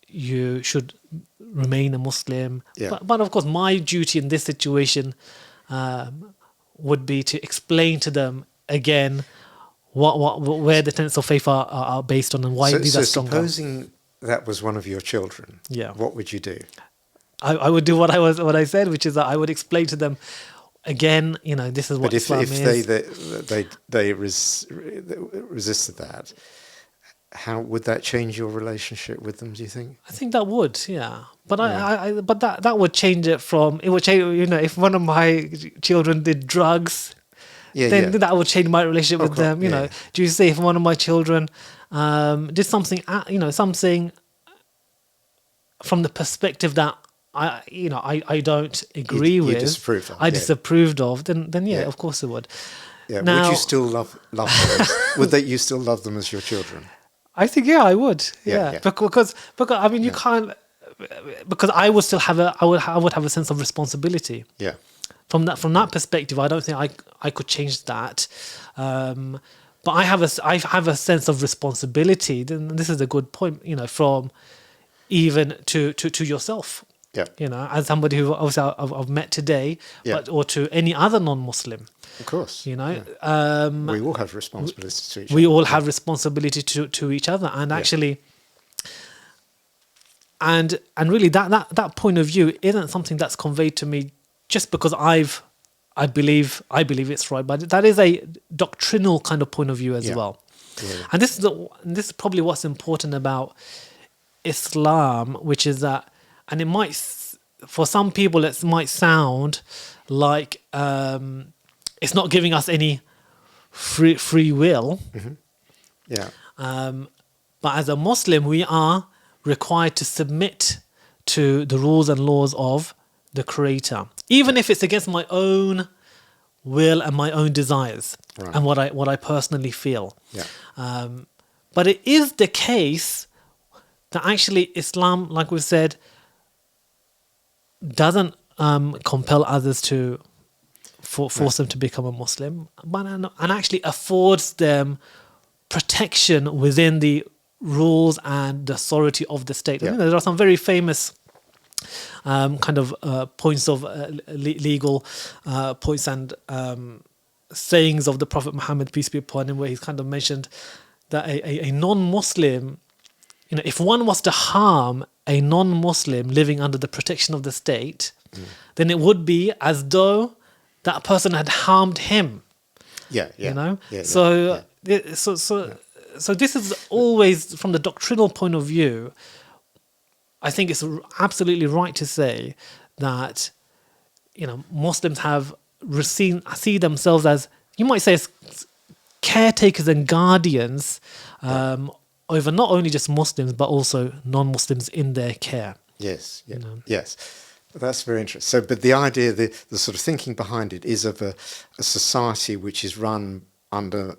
you should remain a Muslim. Yeah. But of course my duty in this situation would be to explain to them again where the tenets of faith are based on and why these are stronger. Supposing that was one of your children, what would you do? I would do what I said, which is that I would explain to them again, this is what Islam is. But if they resisted that, how would that change your relationship with them, do you think? I think that would, yeah. But but that would change it from, it would change, if one of my children did drugs, then that would change my relationship with them. Do you say if one of my children did something, something from the perspective that I don't agree with, disapproved of, then of course it would. Yeah. Now, would you still love them? Would you still love them as your children? I think I would. Yeah. Because I mean you can't, because I would still have I would have a sense of responsibility. Yeah. From that perspective, I don't think I could change that. But I have a sense of responsibility. Then this is a good point, from even to yourself. Yeah. As somebody who obviously I've met today, or to any other non-Muslim. Of course. We all have responsibility to each other. We all have responsibility to each other, and actually, and really that point of view isn't something that's conveyed to me just because I believe it's right, but that is a doctrinal kind of point of view as well. Yeah. And this is probably what's important about Islam, which is that, and it might, for some people, it might sound like it's not giving us any free will. Mm-hmm. Yeah. But as a Muslim, we are required to submit to the rules and laws of the Creator, even if it's against my own will and my own desires and what I personally feel. Yeah. But it is the case that actually Islam, like we've said, doesn't compel others to force them to become a Muslim, but and actually affords them protection within the rules and the authority of the state. Yeah. There are some very famous kind of points of legal points and sayings of the Prophet Muhammad, peace be upon him, where he's kind of mentioned that a non-Muslim, if one was to harm a non-Muslim living under the protection of the state, then it would be as though that person had harmed him. So this is always, from the doctrinal point of view, I think it's absolutely right to say that Muslims see themselves as, you might say, as caretakers and guardians over not only just Muslims but also non-Muslims in their care. Yes. Yeah. Yes. That's very interesting. So, but the idea, the sort of thinking behind it is of a society which is run under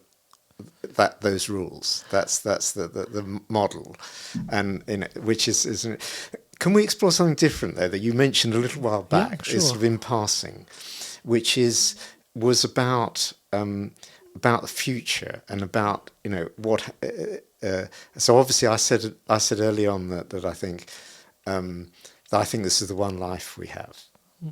those rules. That's the model, and which is. Can we explore something different there that you mentioned a little while back? Yeah, sure. Sort of in passing, which was about the future and about what. So obviously, I said early on that I think. I think this is the one life we have.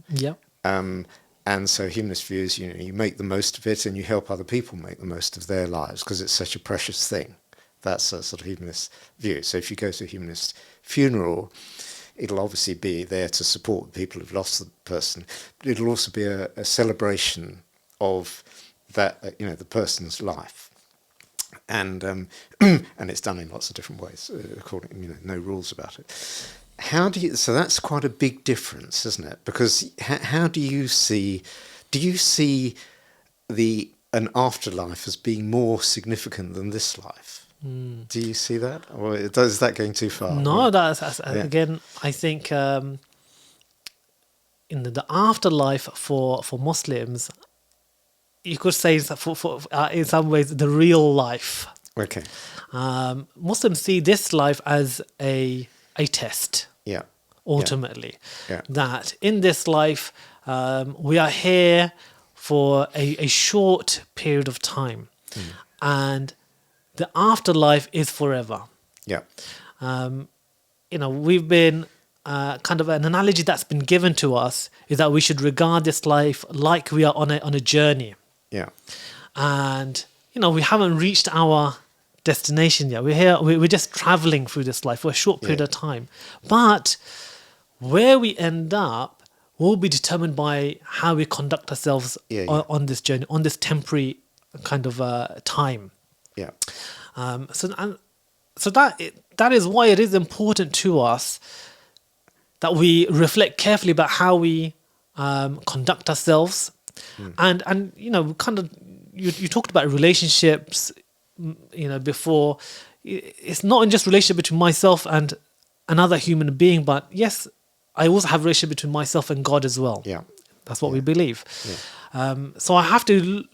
Yeah. And so humanist views, you make the most of it and you help other people make the most of their lives because it's such a precious thing. That's a sort of humanist view. So if you go to a humanist funeral, it'll obviously be there to support the people who've lost the person. But it'll also be a celebration of that, the person's life. And and it's done in lots of different ways, according, no rules about it. how do you? So that's quite a big difference, isn't it? Because how do you see? Do you see an afterlife as being more significant than this life? Do you see that, or is that going too far? No, that's again. I think in the afterlife for Muslims, you could say for in some ways the real life. Okay. Muslims see this life as a test. Yeah. Ultimately, Yeah. that in this life we are here for a short period of time, and the afterlife is forever. Yeah. We've been kind of an analogy that's been given to us is that we should regard this life like we are on a journey. Yeah. And we haven't reached our destination yet. We're here. We're just traveling through this life for a short period of time. But where we end up will be determined by how we conduct ourselves on this journey, on this temporary kind of time. Yeah. So that is why it is important to us that we reflect carefully about how we conduct ourselves, and kind of you talked about relationships, before. It's not just relationship between myself and another human being, but yes, I also have a relationship between myself and God as well. Yeah. That's what we believe. Yeah. So I have to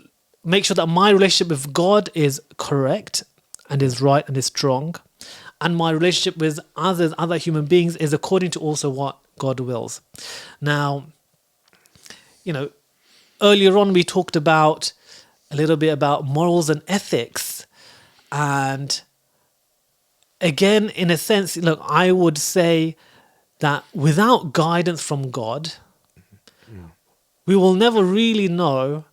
make sure that my relationship with God is correct and is right and is strong, and my relationship with other human beings is according to also what God wills. Now, earlier on we talked about a little bit about morals and ethics, and again, in a sense, look, I would say that without guidance from God, we will never really know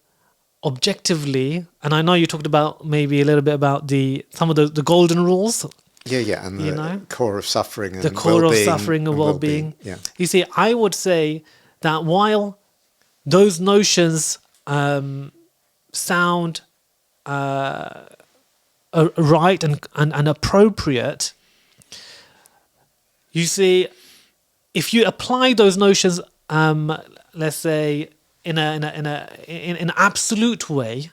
objectively. And I know you talked about maybe a little bit about some of the golden rules. Yeah, and the core of suffering and the core well-being, of suffering and well-being. Yeah. You see, I would say that while those notions sound right and appropriate, you see, if you apply those notions, let's say in an absolute way,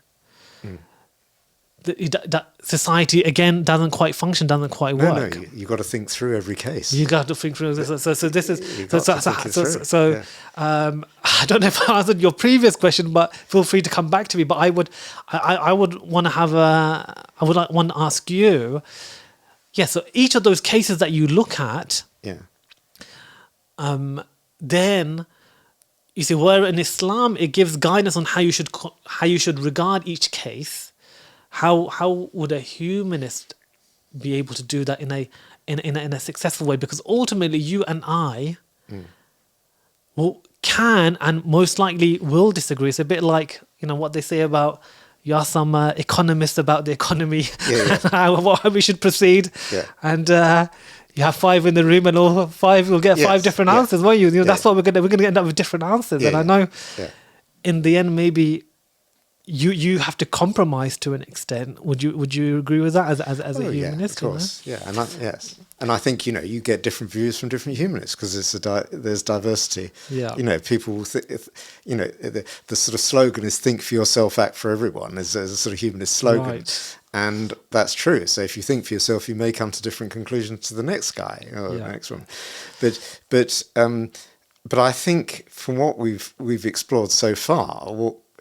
that society again doesn't quite function, doesn't quite work. No, you got to think through every case. You got to think through this. So this is I don't know if I answered your previous question, but feel free to come back to me. But I would want to ask you. Yeah. So each of those cases that you look at. Yeah. Then you see, where in Islam it gives guidance on how you should regard each case. How would a humanist be able to do that in a successful way? Because ultimately, you and I can and most likely will disagree. It's a bit like what they say about you ask some economists about the economy, how we should proceed, and you have 5 in the room, and all 5 will get 5 different answers, won't you? That's what we're gonna end up with, different answers. And I know, in the end, maybe you have to compromise to an extent. Would you agree with that as a humanist? Yeah, of course. Yeah, and I think you get different views from different humanists because there's diversity. Yeah. People will the sort of slogan is "Think for yourself, act for everyone" is a sort of humanist slogan. Right. And that's true. So if you think for yourself, you may come to different conclusions to the next guy or the next one. But I think from what we've explored so far,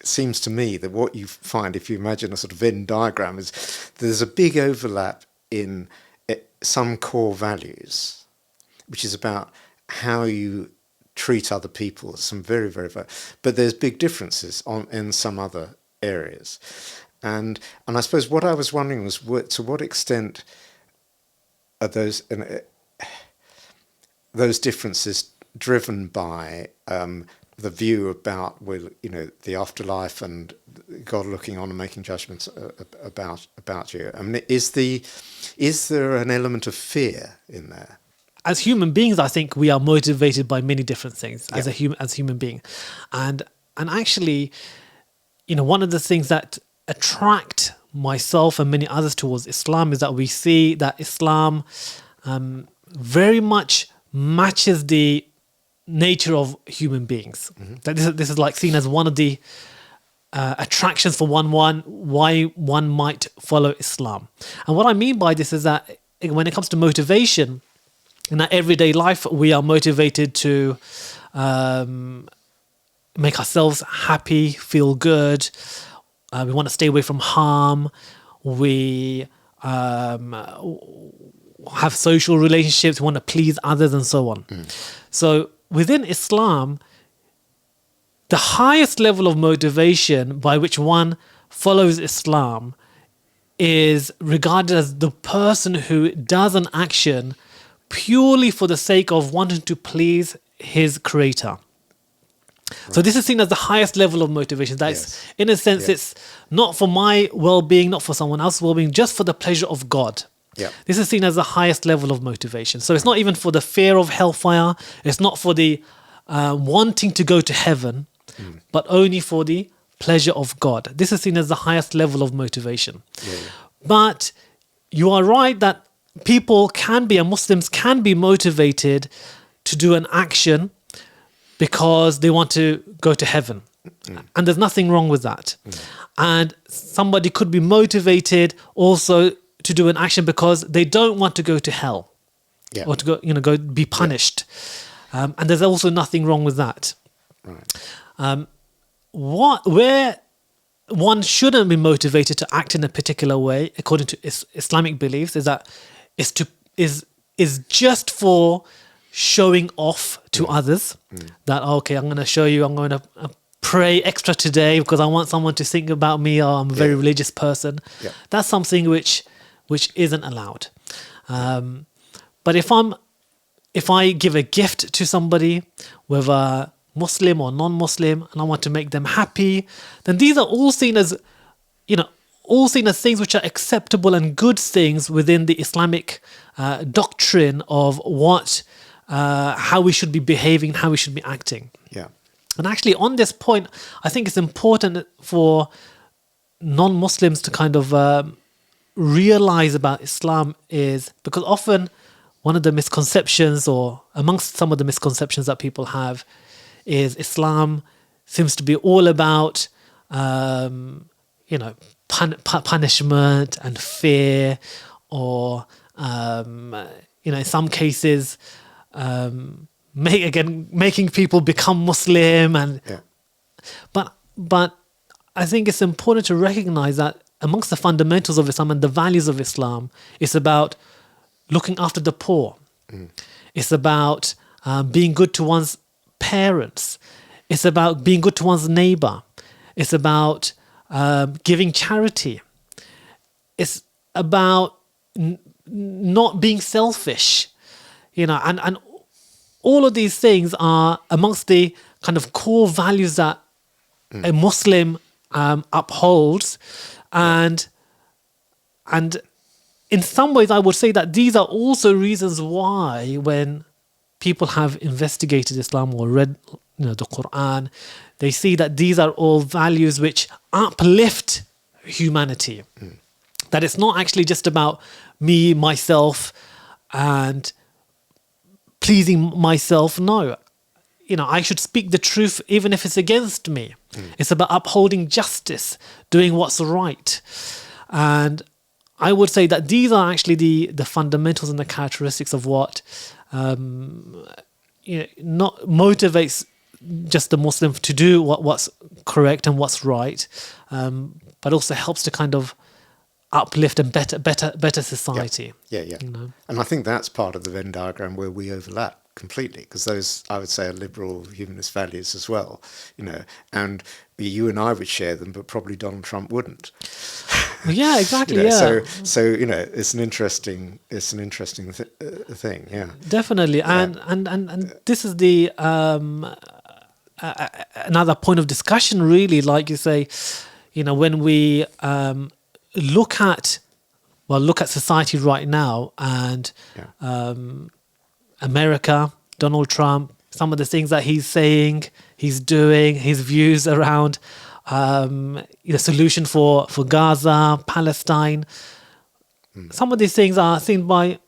it seems to me that what you find, if you imagine a sort of Venn diagram, is there's a big overlap in some core values, which is about how you treat other people. Some very, very, but there's big differences in some other areas. And I suppose what I was wondering was to what extent are those differences driven by the view about the afterlife and God looking on and making judgments about you. I mean, is there an element of fear in there? As human beings, I think we are motivated by many different things as human being, and actually, one of the things that attract myself and many others towards Islam is that we see that Islam very much matches the nature of human beings. That this is like seen as one of the attractions for one why one might follow Islam. And what I mean by this is that when it comes to motivation, in our everyday life, we are motivated to make ourselves happy, feel good. We want to stay away from harm. We have social relationships. We want to please others and so on. So within Islam, the highest level of motivation by which one follows Islam is regarded as the person who does an action purely for the sake of wanting to please his creator. Right. So this is seen as the highest level of motivation. That's, in a sense, it's not for my well-being, not for someone else's well-being, just for the pleasure of God. Yeah. This is seen as the highest level of motivation. So it's not even for the fear of hellfire. It's not for the wanting to go to heaven, but only for the pleasure of God. This is seen as the highest level of motivation. But you are right that people can be, and Muslims can be motivated to do an action because they want to go to heaven. And there's nothing wrong with that. And somebody could be motivated also to do an action because they don't want to go to hell or to go, go be punished. And there's also nothing wrong with that. Right. Where one shouldn't be motivated to act in a particular way, according to Islamic beliefs, is just for showing off to others that, okay, I'm going to show you, I'm going to pray extra today because I want someone to think about me, or I'm a very religious person. That's something which isn't allowed. But if I give a gift to somebody, whether Muslim or non-Muslim, and I want to make them happy, then these are all seen as things which are acceptable and good things within the Islamic doctrine of how we should be behaving, how we should be acting. And actually, on this point, I think it's important for non-Muslims to kind of realize about Islam, is because often one of the misconceptions, or amongst some of the misconceptions that people have, is Islam seems to be all about punishment and fear, or in some cases making people become Muslim, but I think it's important to recognize that amongst the fundamentals of Islam and the values of Islam, it's about looking after the poor. It's about being good to one's parents. It's about being good to one's neighbor. It's about giving charity. It's about not being selfish, and all of these things are amongst the kind of core values that a Muslim upholds, and in some ways I would say that these are also reasons why, when people have investigated Islam or read the Quran, they see that these are all values which uplift humanity. That it's not actually just about me, myself, and pleasing myself. No, I should speak the truth even if it's against me. It's about upholding justice, doing what's right. And I would say that these are actually the fundamentals and the characteristics of what not motivates just the Muslim to do what's correct and what's right, but also helps to kind of uplift and better society. And I think that's part of the Venn diagram where we overlap completely, because those, I would say, are liberal humanist values as well, and you and I would share them, but probably Donald Trump wouldn't. Yeah, exactly. So it's an interesting thing. Yeah, definitely. And this is the another point of discussion, really. Like you say, when we look at society right now, and America, Donald Trump, some of the things that he's saying, he's doing, his views around the solution for Gaza, Palestine. Some of these things are seen by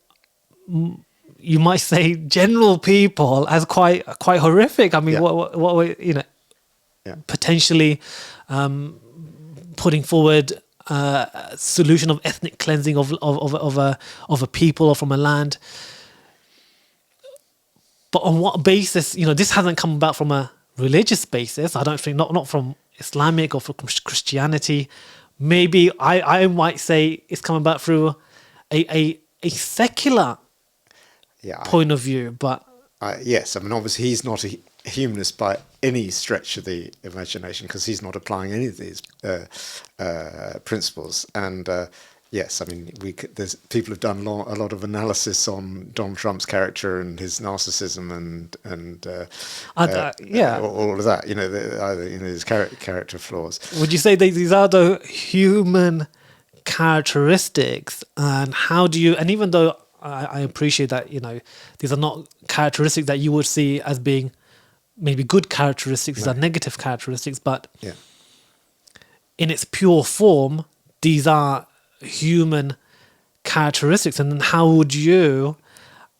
you might say general people as quite horrific. I mean, Yeah. what you know, Yeah. potentially putting forward a solution of ethnic cleansing of a people or from a land. But on what basis? You know, this hasn't come about from a religious basis. I don't think, not from Islamic or from Christianity. Maybe I might say it's come about through a secular point of view. But yes, I mean, obviously he's not a humanist by any stretch of the imagination, because he's not applying any of these principles. And yes, I mean, there's people have done a lot of analysis on Donald Trump's character and his narcissism and all of that. You know, his character flaws. Would you say these are the human characteristics? And how do you? And even though I appreciate that, you know, these are not characteristics that you would see as being maybe good characteristics, these are negative characteristics, but in its pure form, these are human characteristics. And then how would you,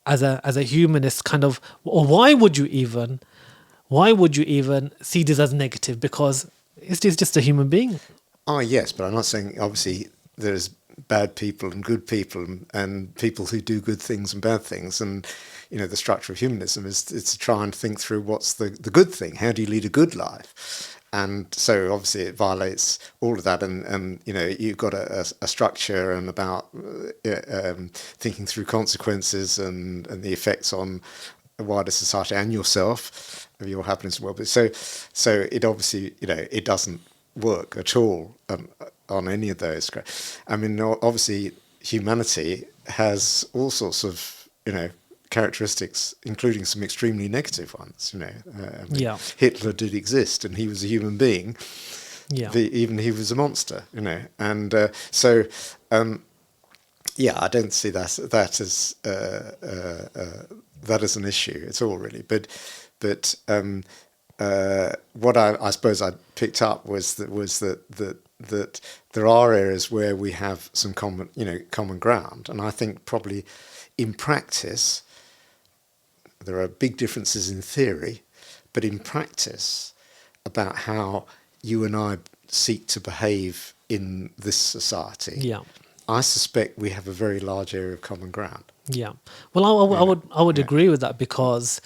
as a humanist, kind of, or why would you even see this as negative? Because it's just a human being. Oh yes, but I'm not saying, obviously there's bad people and good people and people who do good things and bad things, and you know, the structure of humanism is to try and think through what's the good thing. How do you lead a good life? And so obviously it violates all of that, and you know, you've got a structure and about thinking through consequences and the effects on the wider society and yourself of your happiness and well-being. So it obviously, you know, it doesn't work at all on any of those. I mean, obviously humanity has all sorts of, you know, characteristics, including some extremely negative ones. You know, Hitler did exist, and he was a human being. Yeah, even he was a monster. You know, and so I don't see that as an issue at all, really. But what I suppose I picked up was that there are areas where we have some common ground, and I think probably in practice there are big differences in theory, but in practice about how you and I seek to behave in this society. Yeah, I suspect we have a very large area of common ground. Yeah, well, I would agree with that, because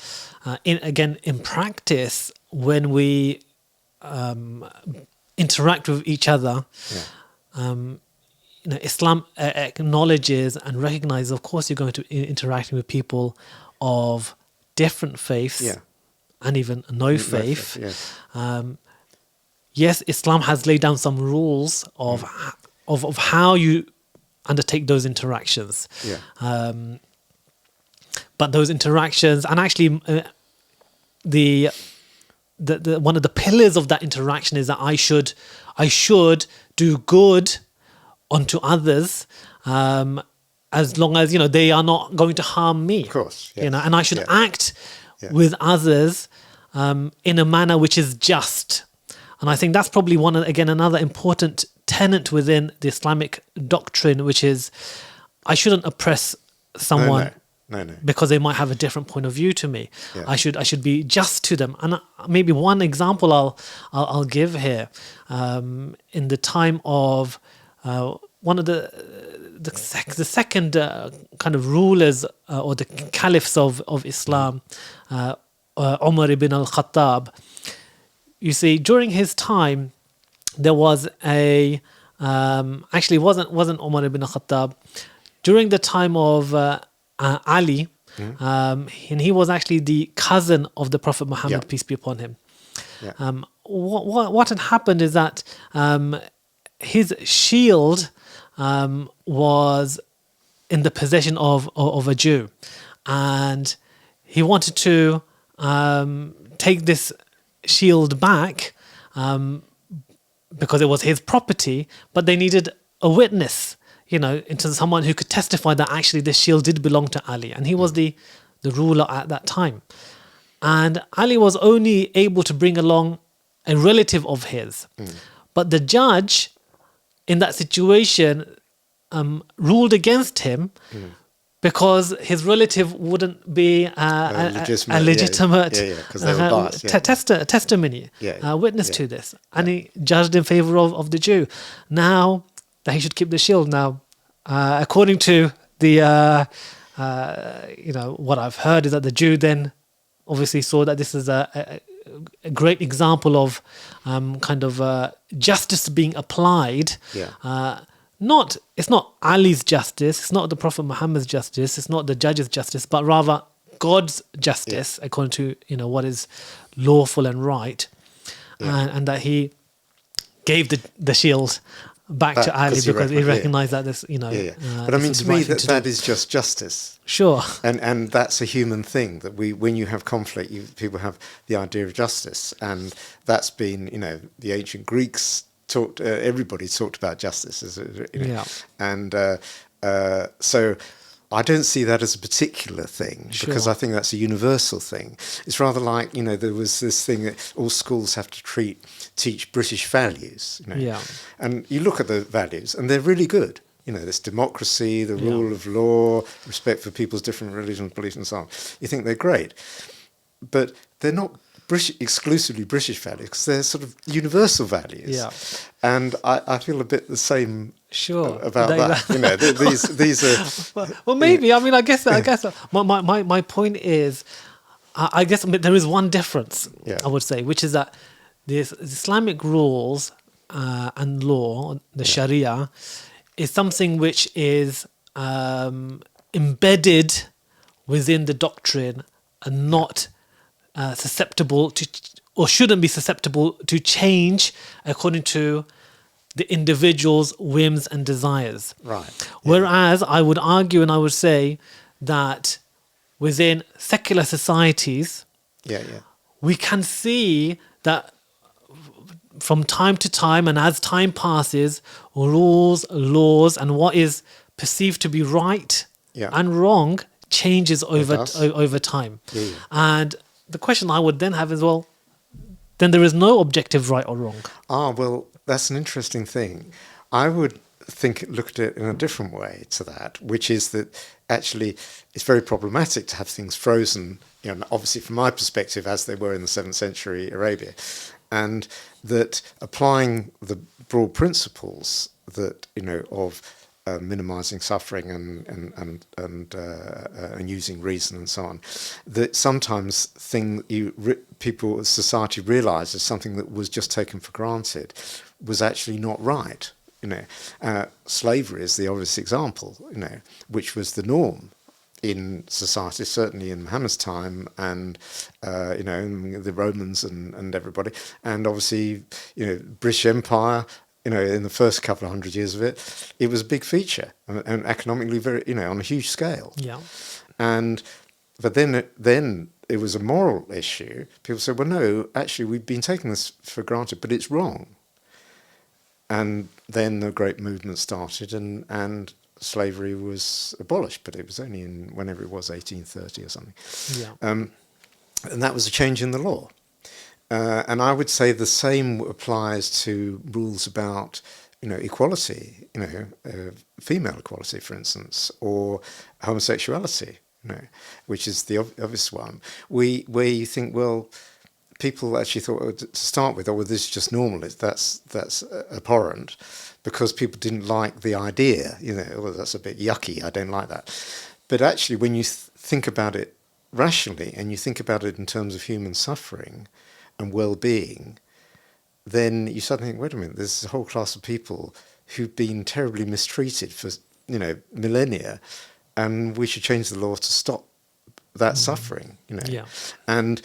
in practice, when we interact with each other, you know, Islam acknowledges and recognizes, of course, you're going to be interacting with people of different faiths and even no faith. Yes, Islam has laid down some rules of how you undertake those interactions. But those interactions, and actually the one of the pillars of that interaction is that I should do good unto others, as long as, you know, they are not going to harm me. Of course, yes. You know, and I should act with others in a manner which is just. And I think that's probably another important tenet within the Islamic doctrine, which is I shouldn't oppress someone. No. Because they might have a different point of view to me. I should be just to them. And maybe one example I'll give here, in the time of one of the second kind of rulers or the caliphs of Islam, Umar ibn al-Khattab. You see, during his time, there was actually wasn't Umar ibn al-Khattab. During the time of Ali, and he was actually the cousin of the Prophet Muhammad, peace be upon him. What had happened is that his shield was in the possession of a Jew, and he wanted to take this shield back because it was his property, but they needed a witness, you know, into someone who could testify that actually this shield did belong to Ali, and he was the ruler at that time. And Ali was only able to bring along a relative of his, but the judge in that situation ruled against him because his relative wouldn't be a legitimate because they were biased, testimony, witness to this. And he judged in favor of the Jew. Now that he should keep the shield. Now, according to the, what I've heard is that the Jew then obviously saw that this is a great example of justice being applied. It's not Ali's justice, it's not the Prophet Muhammad's justice, it's not the judge's justice, but rather God's justice, according to what is lawful and right, and that he gave the shield back to Ali because he recognised that this, But I mean, to me, that is just justice. Sure. And that's a human thing, that when you have conflict, people have the idea of justice, and that's been, the ancient Greeks everybody talked about justice, and so I don't see that as a particular thing, because I think that's a universal thing. It's rather like, there was this thing that all schools have to teach British values, and you look at the values and they're really good. There's democracy, the rule of law, respect for people's different religions, beliefs and so on. You think they're great, but they're not exclusively British values, because they're sort of universal values. And I feel a bit the same about that. These are well, maybe. I mean, I guess my point is, I guess there is one difference. I would say, which is that the Islamic rules and law, the Sharia, is something which is embedded within the doctrine and not susceptible to, or shouldn't be susceptible to change according to the individual's whims and desires. Right. Whereas I would argue and I would say that within secular societies, we can see that from time to time, and as time passes, rules, laws, and what is perceived to be right and wrong changes over time. And the question I would then have is, well, then there is no objective right or wrong. Well, that's an interesting thing. I would look at it in a different way to that, which is that actually it's very problematic to have things frozen, obviously from my perspective, as they were in the 7th century Arabia, and that applying the broad principles that, of minimizing suffering and using reason and so on, that sometimes society realizes something that was just taken for granted was actually not right. Slavery is the obvious example, which was the norm in society, certainly in Muhammad's time, and the Romans and everybody, and obviously British Empire. In the first couple of hundred years of it, it was a big feature and economically very, on a huge scale. But then it was a moral issue. People said, well, no, actually, we've been taking this for granted, but it's wrong. And then the great movement started, and slavery was abolished, but it was only in whenever it was, 1830 or something. And that was a change in the law. And I would say the same applies to rules about, equality, female equality, for instance, or homosexuality, which is the obvious one, where you think, well, people actually thought to start with, this is just normal, that's abhorrent, because people didn't like the idea, that's a bit yucky, I don't like that. But actually, when you think about it rationally, and you think about it in terms of human suffering and well-being, then you suddenly think, wait a minute, there's a whole class of people who've been terribly mistreated for, millennia, and we should change the law to stop that suffering, And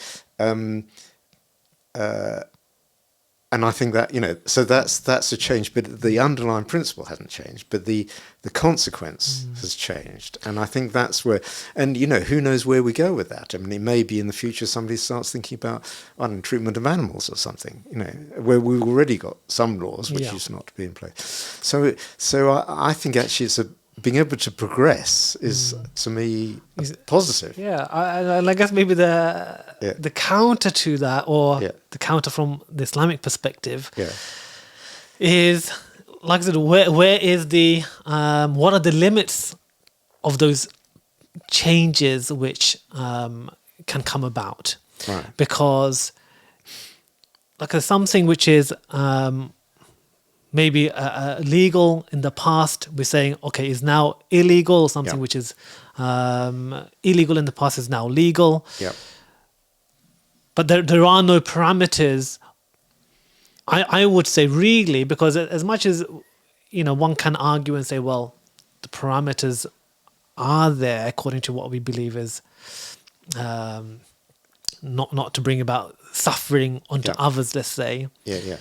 I think that, so that's a change, but the underlying principle hasn't changed, but the consequence has changed. And I think that's where, and, who knows where we go with that? I mean, it may be in the future somebody starts thinking about, treatment of animals or something, where we've already got some laws which used not to be in place. So I think actually it's being able to progress is, to me, positive. And I guess maybe the counter to that, or the counter from the Islamic perspective, is, like I said, where is the what are the limits of those changes which can come about. Right. Because like something which is maybe legal in the past, we're saying, okay, is now illegal. Something Yeah. which is illegal in the past is now legal. Yeah. But there are no parameters, I would say, really, because as much as, one can argue and say, well, the parameters are there according to what we believe is not to bring about suffering onto others, let's say. Yeah.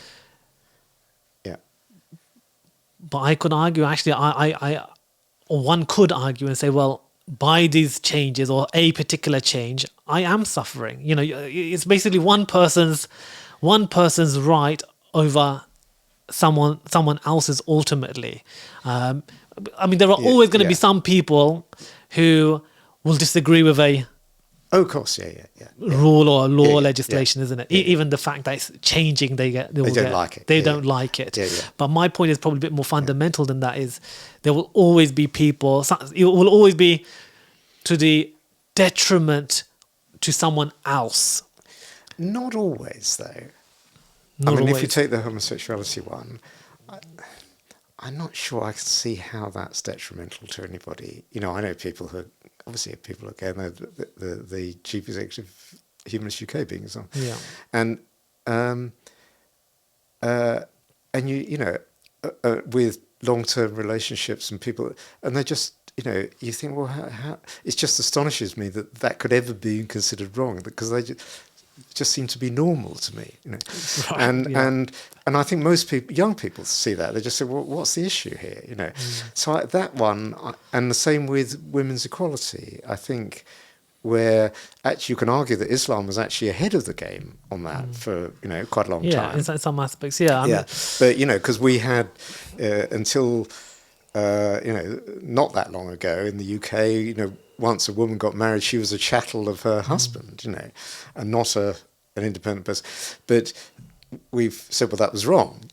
But I could argue, actually, or one could argue and say, well, by these changes or a particular change, I am suffering. It's basically one person's right over someone else's ultimately. There are always going to be some people who will disagree with a Oh, of course, yeah. rule or law legislation, isn't it? Even the fact that it's changing, they don't like it. They don't like it. Yeah. But my point is probably a bit more fundamental than that. Is there will always be people. It will always be to the detriment to someone else. Not always, though. Not always. If you take the homosexuality one, I'm not sure I can see how that's detrimental to anybody. I know people who, obviously, people again, the chief executive of Humanist UK being example. Yeah. And with long-term relationships and people, and they just, you think, well, how it just astonishes me that could ever be considered wrong, because they just seem to be normal to me, Right, and I think most people, young people, see that they just say, well, what's the issue here, So that one, and the same with women's equality, I think, where actually you can argue that Islam was actually ahead of the game on that for quite a long time. Yeah, in some aspects, yeah. But because we had until not that long ago in the UK, once a woman got married, she was a chattel of her husband, and not an independent person. But we've said, well, that was wrong,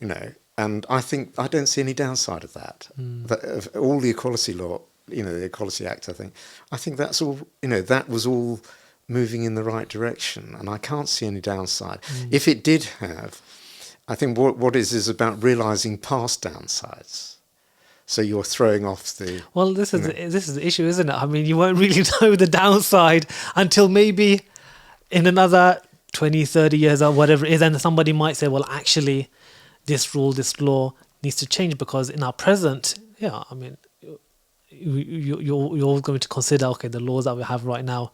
and I don't see any downside of that. That of all the equality law, the Equality Act, I think that's all, that was all moving in the right direction, and I can't see any downside. If it did have, I think what is about realising past downsides. So you're throwing off the... Well, this is the issue, isn't it? You won't really know the downside until maybe in another 20, 30 years or whatever it is, and somebody might say, well, actually, this rule, this law needs to change, because in our present, you're always going to consider, okay, the laws that we have right now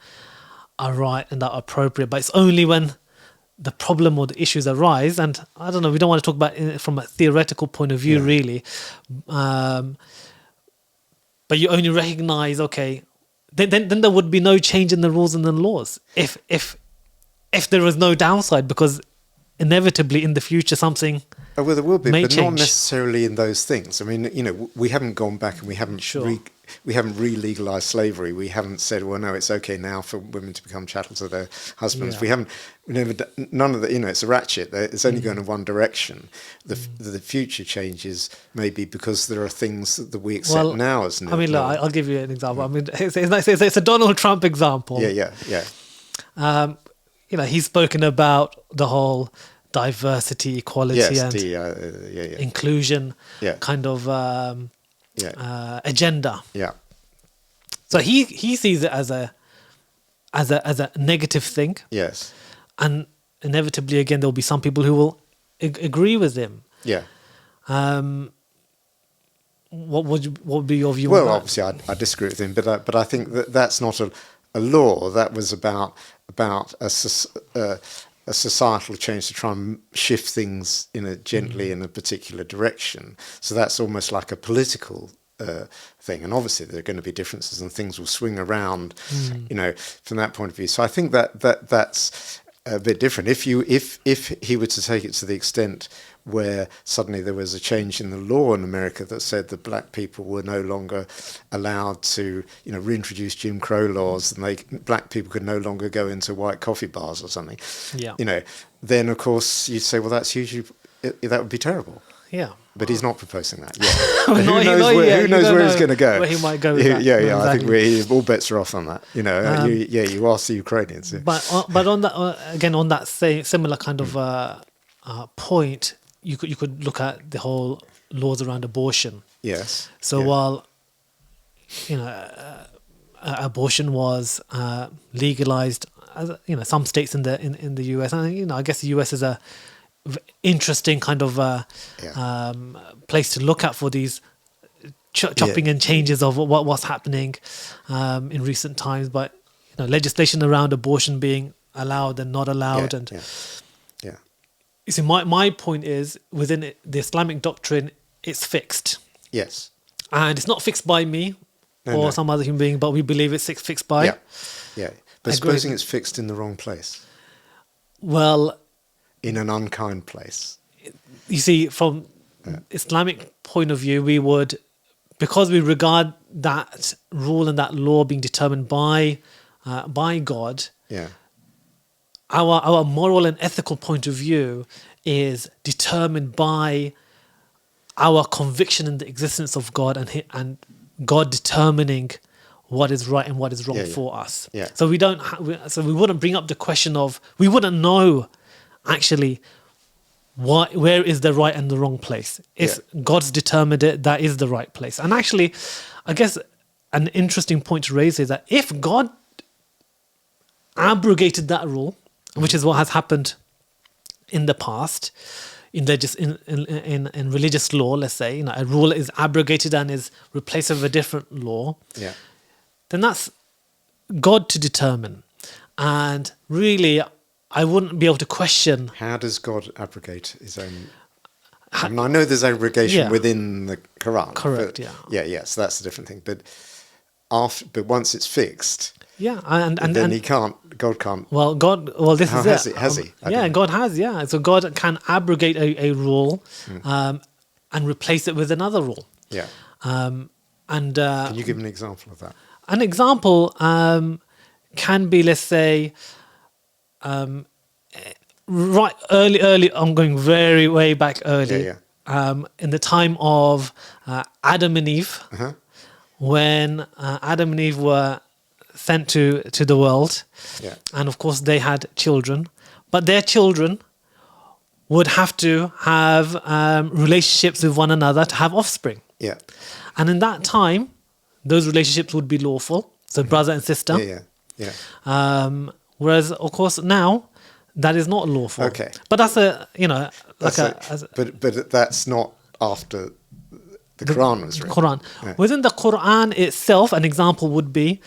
are right and are appropriate, but it's only when the problem or the issues arise, and I don't know, we don't want to talk about it from a theoretical point of view, really, but you only recognize, okay, then there would be no change in the rules and the laws if there was no downside, because inevitably in the future something there will be, may but change. not necessarily in those things. We haven't gone back and we haven't we haven't re-legalized slavery. We haven't said, well, no, it's okay now for women to become chattel to their husbands. Yeah. None of the, it's a ratchet. It's only going in one direction. The future changes maybe because there are things that we accept now as new. Look, I'll give you an example. It's a Donald Trump example. Yeah. He's spoken about the whole diversity, equality, and inclusion kind of agenda. Yeah. So he sees it as a negative thing. Yes. And inevitably, again, there'll be some people who will agree with him. Yeah. What would be your view on Well, that? obviously, I disagree with him, but I think that's not a law. That was about a societal change to try and shift things gently in a particular direction. So that's almost like a political thing, and obviously there are going to be differences, and things will swing around, from that point of view. So I think that's a bit different. If he were to take it to the extent where suddenly there was a change in the law in America that said that black people were no longer allowed to, reintroduce Jim Crow laws, and black people could no longer go into white coffee bars or something, then of course you'd say, well, that's hugely, that would be terrible. Yeah. But he's not proposing that yet. Well, Who knows where he's going to go? Where he might go with Yeah, that. yeah. Exactly. I think all bets are off on that. You know, you ask the Ukrainians. Yeah. But on that again, on that similar kind of point, you could look at the whole laws around abortion. Yes. So yeah. while abortion was legalized, some states in the US, and I guess the US is a interesting kind of place to look at for these chopping and changes of what's happening in recent times. But legislation around abortion being allowed and not allowed, Yeah. You see, my point is within the Islamic doctrine, it's fixed. Yes. And it's not fixed by me or some other human being, but we believe it's fixed by. Yeah. But supposing it's fixed in the wrong place. Well, in an unkind place. You see, from Islamic point of view, we would, because we regard that rule and that law being determined by God. Yeah. Our moral and ethical point of view is determined by our conviction in the existence of God and God determining what is right and what is wrong for us. Yeah. So we don't. So we wouldn't bring up the question of, we wouldn't know actually where is the right and the wrong place. If God's determined it, that is the right place. And actually, I guess an interesting point to raise is that if God abrogated that rule, which is what has happened in the past, in religious law, let's say, a rule is abrogated and is replaced with a different law, then that's God to determine. And really, I wouldn't be able to question. How does God abrogate his own? I know there's abrogation within the Quran. Correct. So that's a different thing. But once it's fixed, and then he can't. God can't. Well, God. Well, this is has it. Has he? God has. Yeah. So God can abrogate a rule, and replace it with another rule. Yeah. Can you give an example of that? An example can be, let's say, right early. I'm going very way back early. In the time of Adam and Eve, when Adam and Eve were sent to the world, and of course they had children, but their children would have to have relationships with one another to have offspring. Yeah. And in that time, those relationships would be lawful, so brother and sister. Whereas, of course, now that is not lawful. Okay. But that's but that's not after the Quran was written. Quran. Yeah. Within the Quran itself, an example would be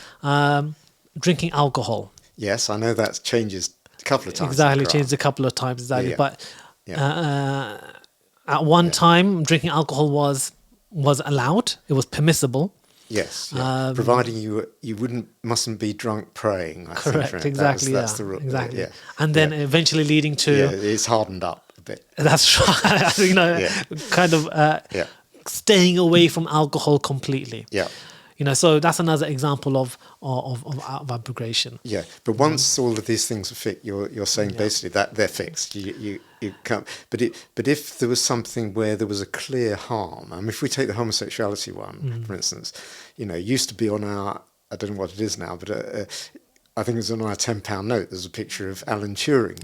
drinking alcohol. Yes, I know that changes a couple of times. Exactly, changed a couple of times. Exactly, but at one time, drinking alcohol was allowed. It was permissible. Yes, providing you mustn't be drunk praying. I correct, think, right? exactly. That's the rule. Exactly. Yeah. And then eventually leading to it's hardened up a bit. That's right. Kind of staying away from alcohol completely. Yeah. So that's another example of abrogation. Yeah, but once all of these things are fixed, you're saying basically that they're fixed. You can't. But if there was something where there was a clear harm, I mean, if we take the homosexuality one, for instance, used to be on our, I don't know what it is now, but I think it was on our £10 note. There's a picture of Alan Turing.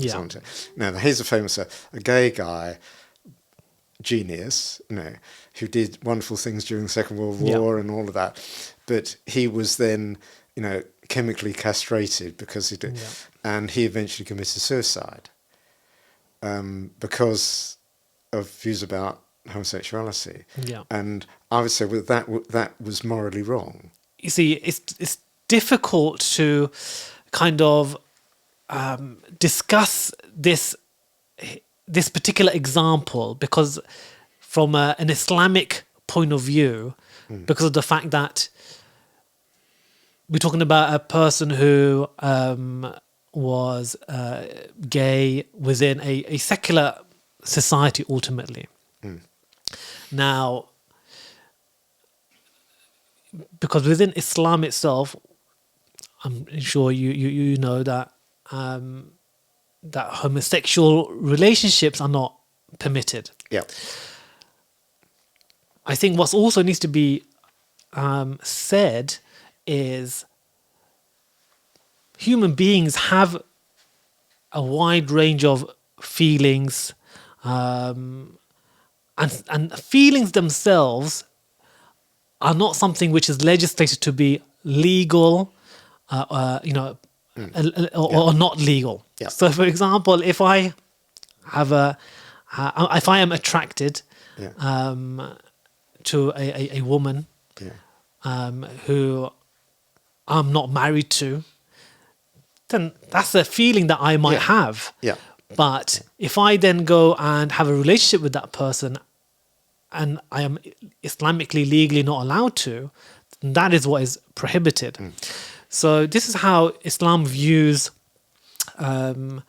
Now here's a famous a gay guy, genius, who did wonderful things during the Second World War and all of that. But he was then, chemically castrated because he did, and he eventually committed suicide because of views about homosexuality. Yeah. And I would say that was morally wrong. You see, it's difficult to kind of discuss this particular example because from an Islamic point of view, because of the fact that we're talking about a person who was gay within a secular society ultimately. Now, because within Islam itself, I'm sure you know that that homosexual relationships are not permitted. Yeah. I think what's also needs to be said is human beings have a wide range of feelings, and feelings themselves are not something which is legislated to be legal, or not legal. Yeah. So, for example, if I am attracted to a woman who I'm not married to, then that's a feeling that I might have. Yeah. But if I then go and have a relationship with that person and I am Islamically legally not allowed to, that is what is prohibited. So this is how Islam views, you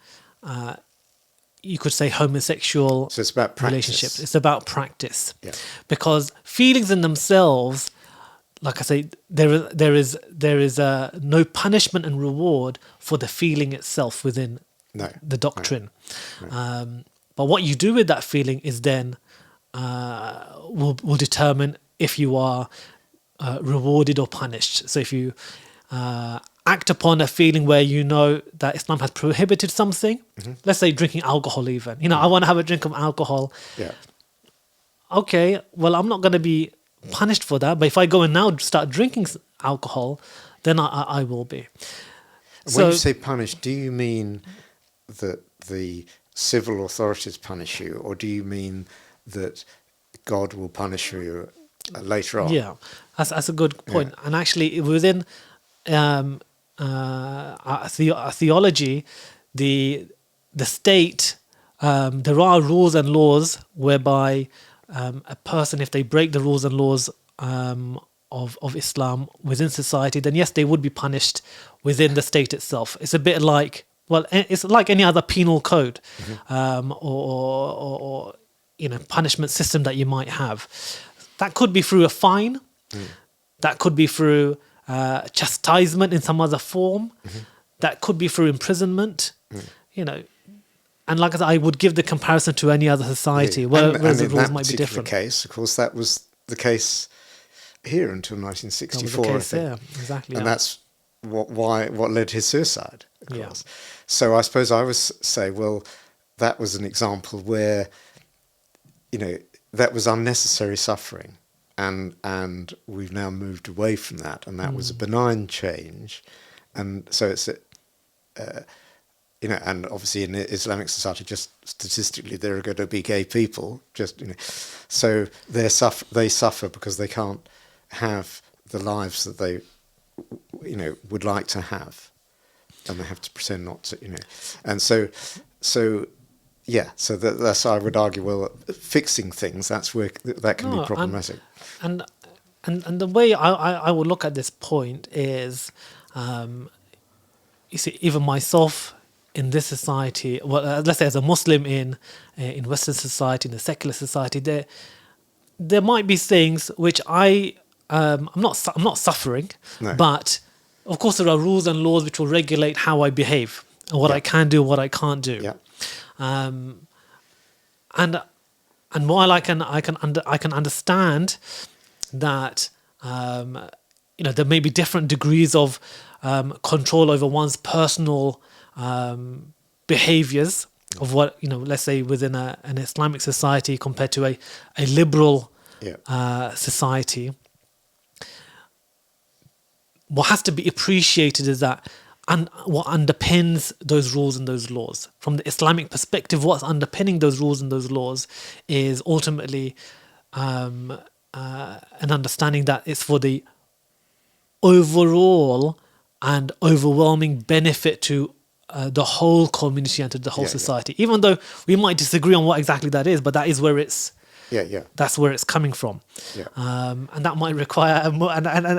could say, homosexual So it's about practice. relationships. It's about practice. Yeah. Because feelings in themselves, like I say, there is no punishment and reward for the feeling itself within the doctrine. No. But what you do with that feeling is then will determine if you are rewarded or punished. So if you act upon a feeling where you know that Islam has prohibited something, let's say drinking alcohol even. I want to have a drink of alcohol. Yeah. Okay, well, I'm not going to be punished for that. But if I go and now start drinking alcohol, then I will be. When you say punish, do you mean that the civil authorities punish you, or do you mean that God will punish you later on? Yeah, that's a good point. Yeah. And actually, within our theology, the state, there are rules and laws whereby a person, if they break the rules and laws of Islam within society, then yes, they would be punished within the state itself. It's a bit like, well, it's like any other penal code, or punishment system that you might have. That could be through a fine. That could be through chastisement in some other form. That could be through imprisonment. And like I said, I would give the comparison to any other society, whereas the rules might be different. In that particular case, of course, that was the case here until 1964. That was the case, I think. yeah, exactly. And that's what led to his suicide, of course. Yeah. So I suppose I would say, well, that was an example where, that was unnecessary suffering, and we've now moved away from that, and that was a benign change, and so it's and obviously in Islamic society, just statistically, there are going to be gay people, so they suffer because they can't have the lives that they, would like to have, and they have to pretend not to, and so that's I would argue. Well, fixing things, that's where that can be problematic. And the way I would look at this point is, you see, even myself in this society, well, let's say as a Muslim in Western society, in the secular society, there might be things which I'm not suffering, but of course there are rules and laws which will regulate how I behave and what I can do, what I can't do. Yeah. And while I can understand that there may be different degrees of control over one's personal behaviors of what let's say within an Islamic society compared to a liberal society. What has to be appreciated is that, and what underpins those rules and those laws. From the Islamic perspective, what's underpinning those rules and those laws is ultimately an understanding that it's for the overall and overwhelming benefit to the whole community and to the whole society. Even though we might disagree on what exactly that is, but that is where it's that's where it's coming from. And that might require a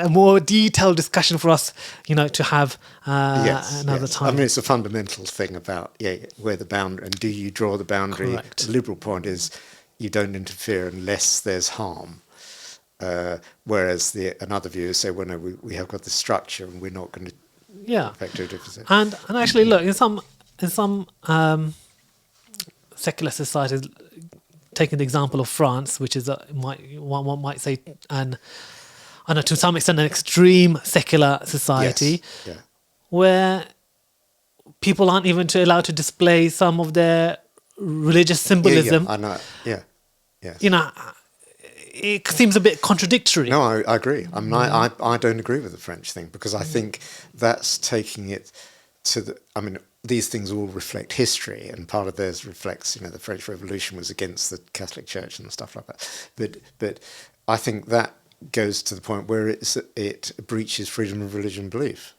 more detailed discussion for us, to have another time. I mean, it's a fundamental thing about where the boundary, and do you draw the boundary? Correct. The liberal point is you don't interfere unless there's harm. Whereas another view is say, well, no, we have got the structure and we're not going to affect it. And actually, look, in some secular societies, taking the example of France, which is one might say, and I know to some extent an extreme secular society, Yes. Yeah. where people aren't even allowed to display some of their religious symbolism. I know. Yeah. Yes. You know, it seems a bit contradictory. No, I agree. I don't agree with the French thing, because I think that's taking it to the. I mean, these things all reflect history, and part of theirs reflects, the French Revolution was against the Catholic Church and stuff like that. But I think that goes to the point where it breaches freedom of religion belief.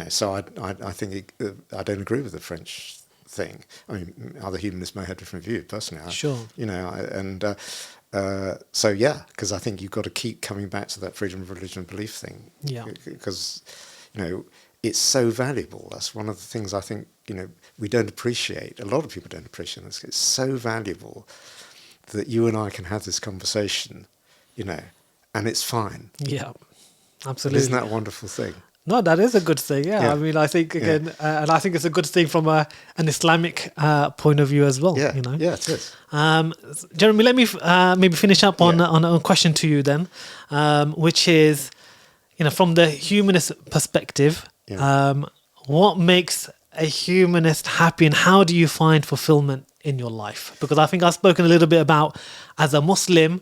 So I think I don't agree with the French thing. I mean, other humanists may have a different view. Personally, Sure. So yeah, because I think you've got to keep coming back to that freedom of religion belief thing. Yeah. Because it's so valuable. That's one of the things I think we don't appreciate. A lot of people don't appreciate this. It's so valuable that you and I can have this conversation, and it's fine. Yeah, absolutely. Isn't that a wonderful thing? No, that is a good thing. Yeah, Yeah. I mean, I think again, and I think it's a good thing from an Islamic point of view as well. Yeah, Yeah, it is. Jeremy, let me maybe finish up on a question to you then, which is, from the humanist perspective, what makes a humanist happy, and how do you find fulfillment in your life? Because I think I've spoken a little bit about, as a Muslim,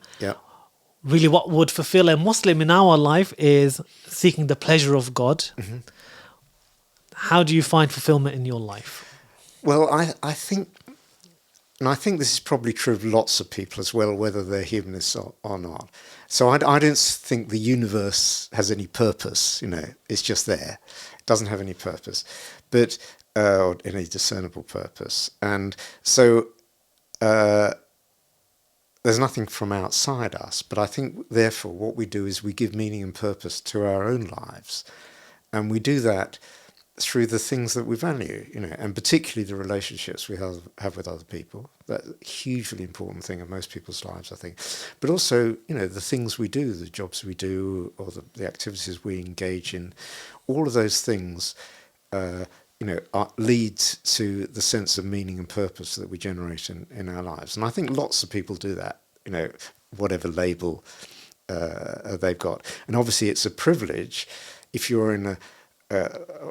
really what would fulfill a Muslim in our life is seeking the pleasure of God. Mm-hmm. How do you find fulfillment in your life? Well, I think, and I think this is probably true of lots of people as well, whether they're humanists or not. So I don't think the universe has any purpose, it's just there. It doesn't have any purpose, but or any discernible purpose. And so there's nothing from outside us, but I think, therefore, what we do is we give meaning and purpose to our own lives. And we do that through the things that we value, and particularly the relationships we have with other people. That's a hugely important thing in most people's lives, I think. But also, the things we do, the jobs we do, or the activities we engage in, all of those things, lead to the sense of meaning and purpose that we generate in our lives. And I think lots of people do that, whatever label they've got. And obviously it's a privilege if you're in a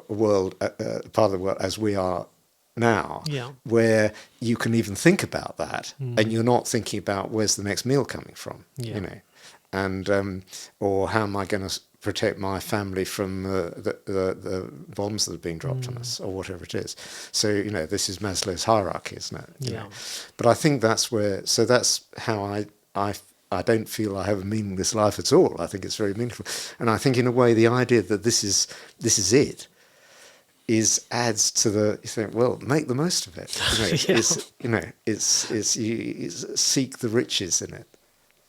world, part of the world as we are now, where you can even think about that, and you're not thinking about where's the next meal coming from, and or how am I going to protect my family from the bombs that are being dropped on us, or whatever it is. So this is Maslow's hierarchy, isn't it? But I think that's where. So that's how I don't feel I have a meaningless life at all. I think it's very meaningful, and I think in a way the idea that this is it adds to the. You think, well, make the most of it. It's you seek the riches in it.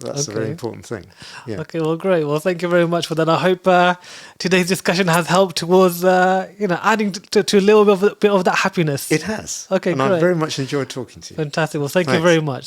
That's a very important thing. Yeah. Okay, well, great. Well, thank you very much for that. I hope today's discussion has helped towards, adding to a little bit of that happiness. It has. Okay, and great. I've very much enjoyed talking to you. Fantastic. Well, thank you very much.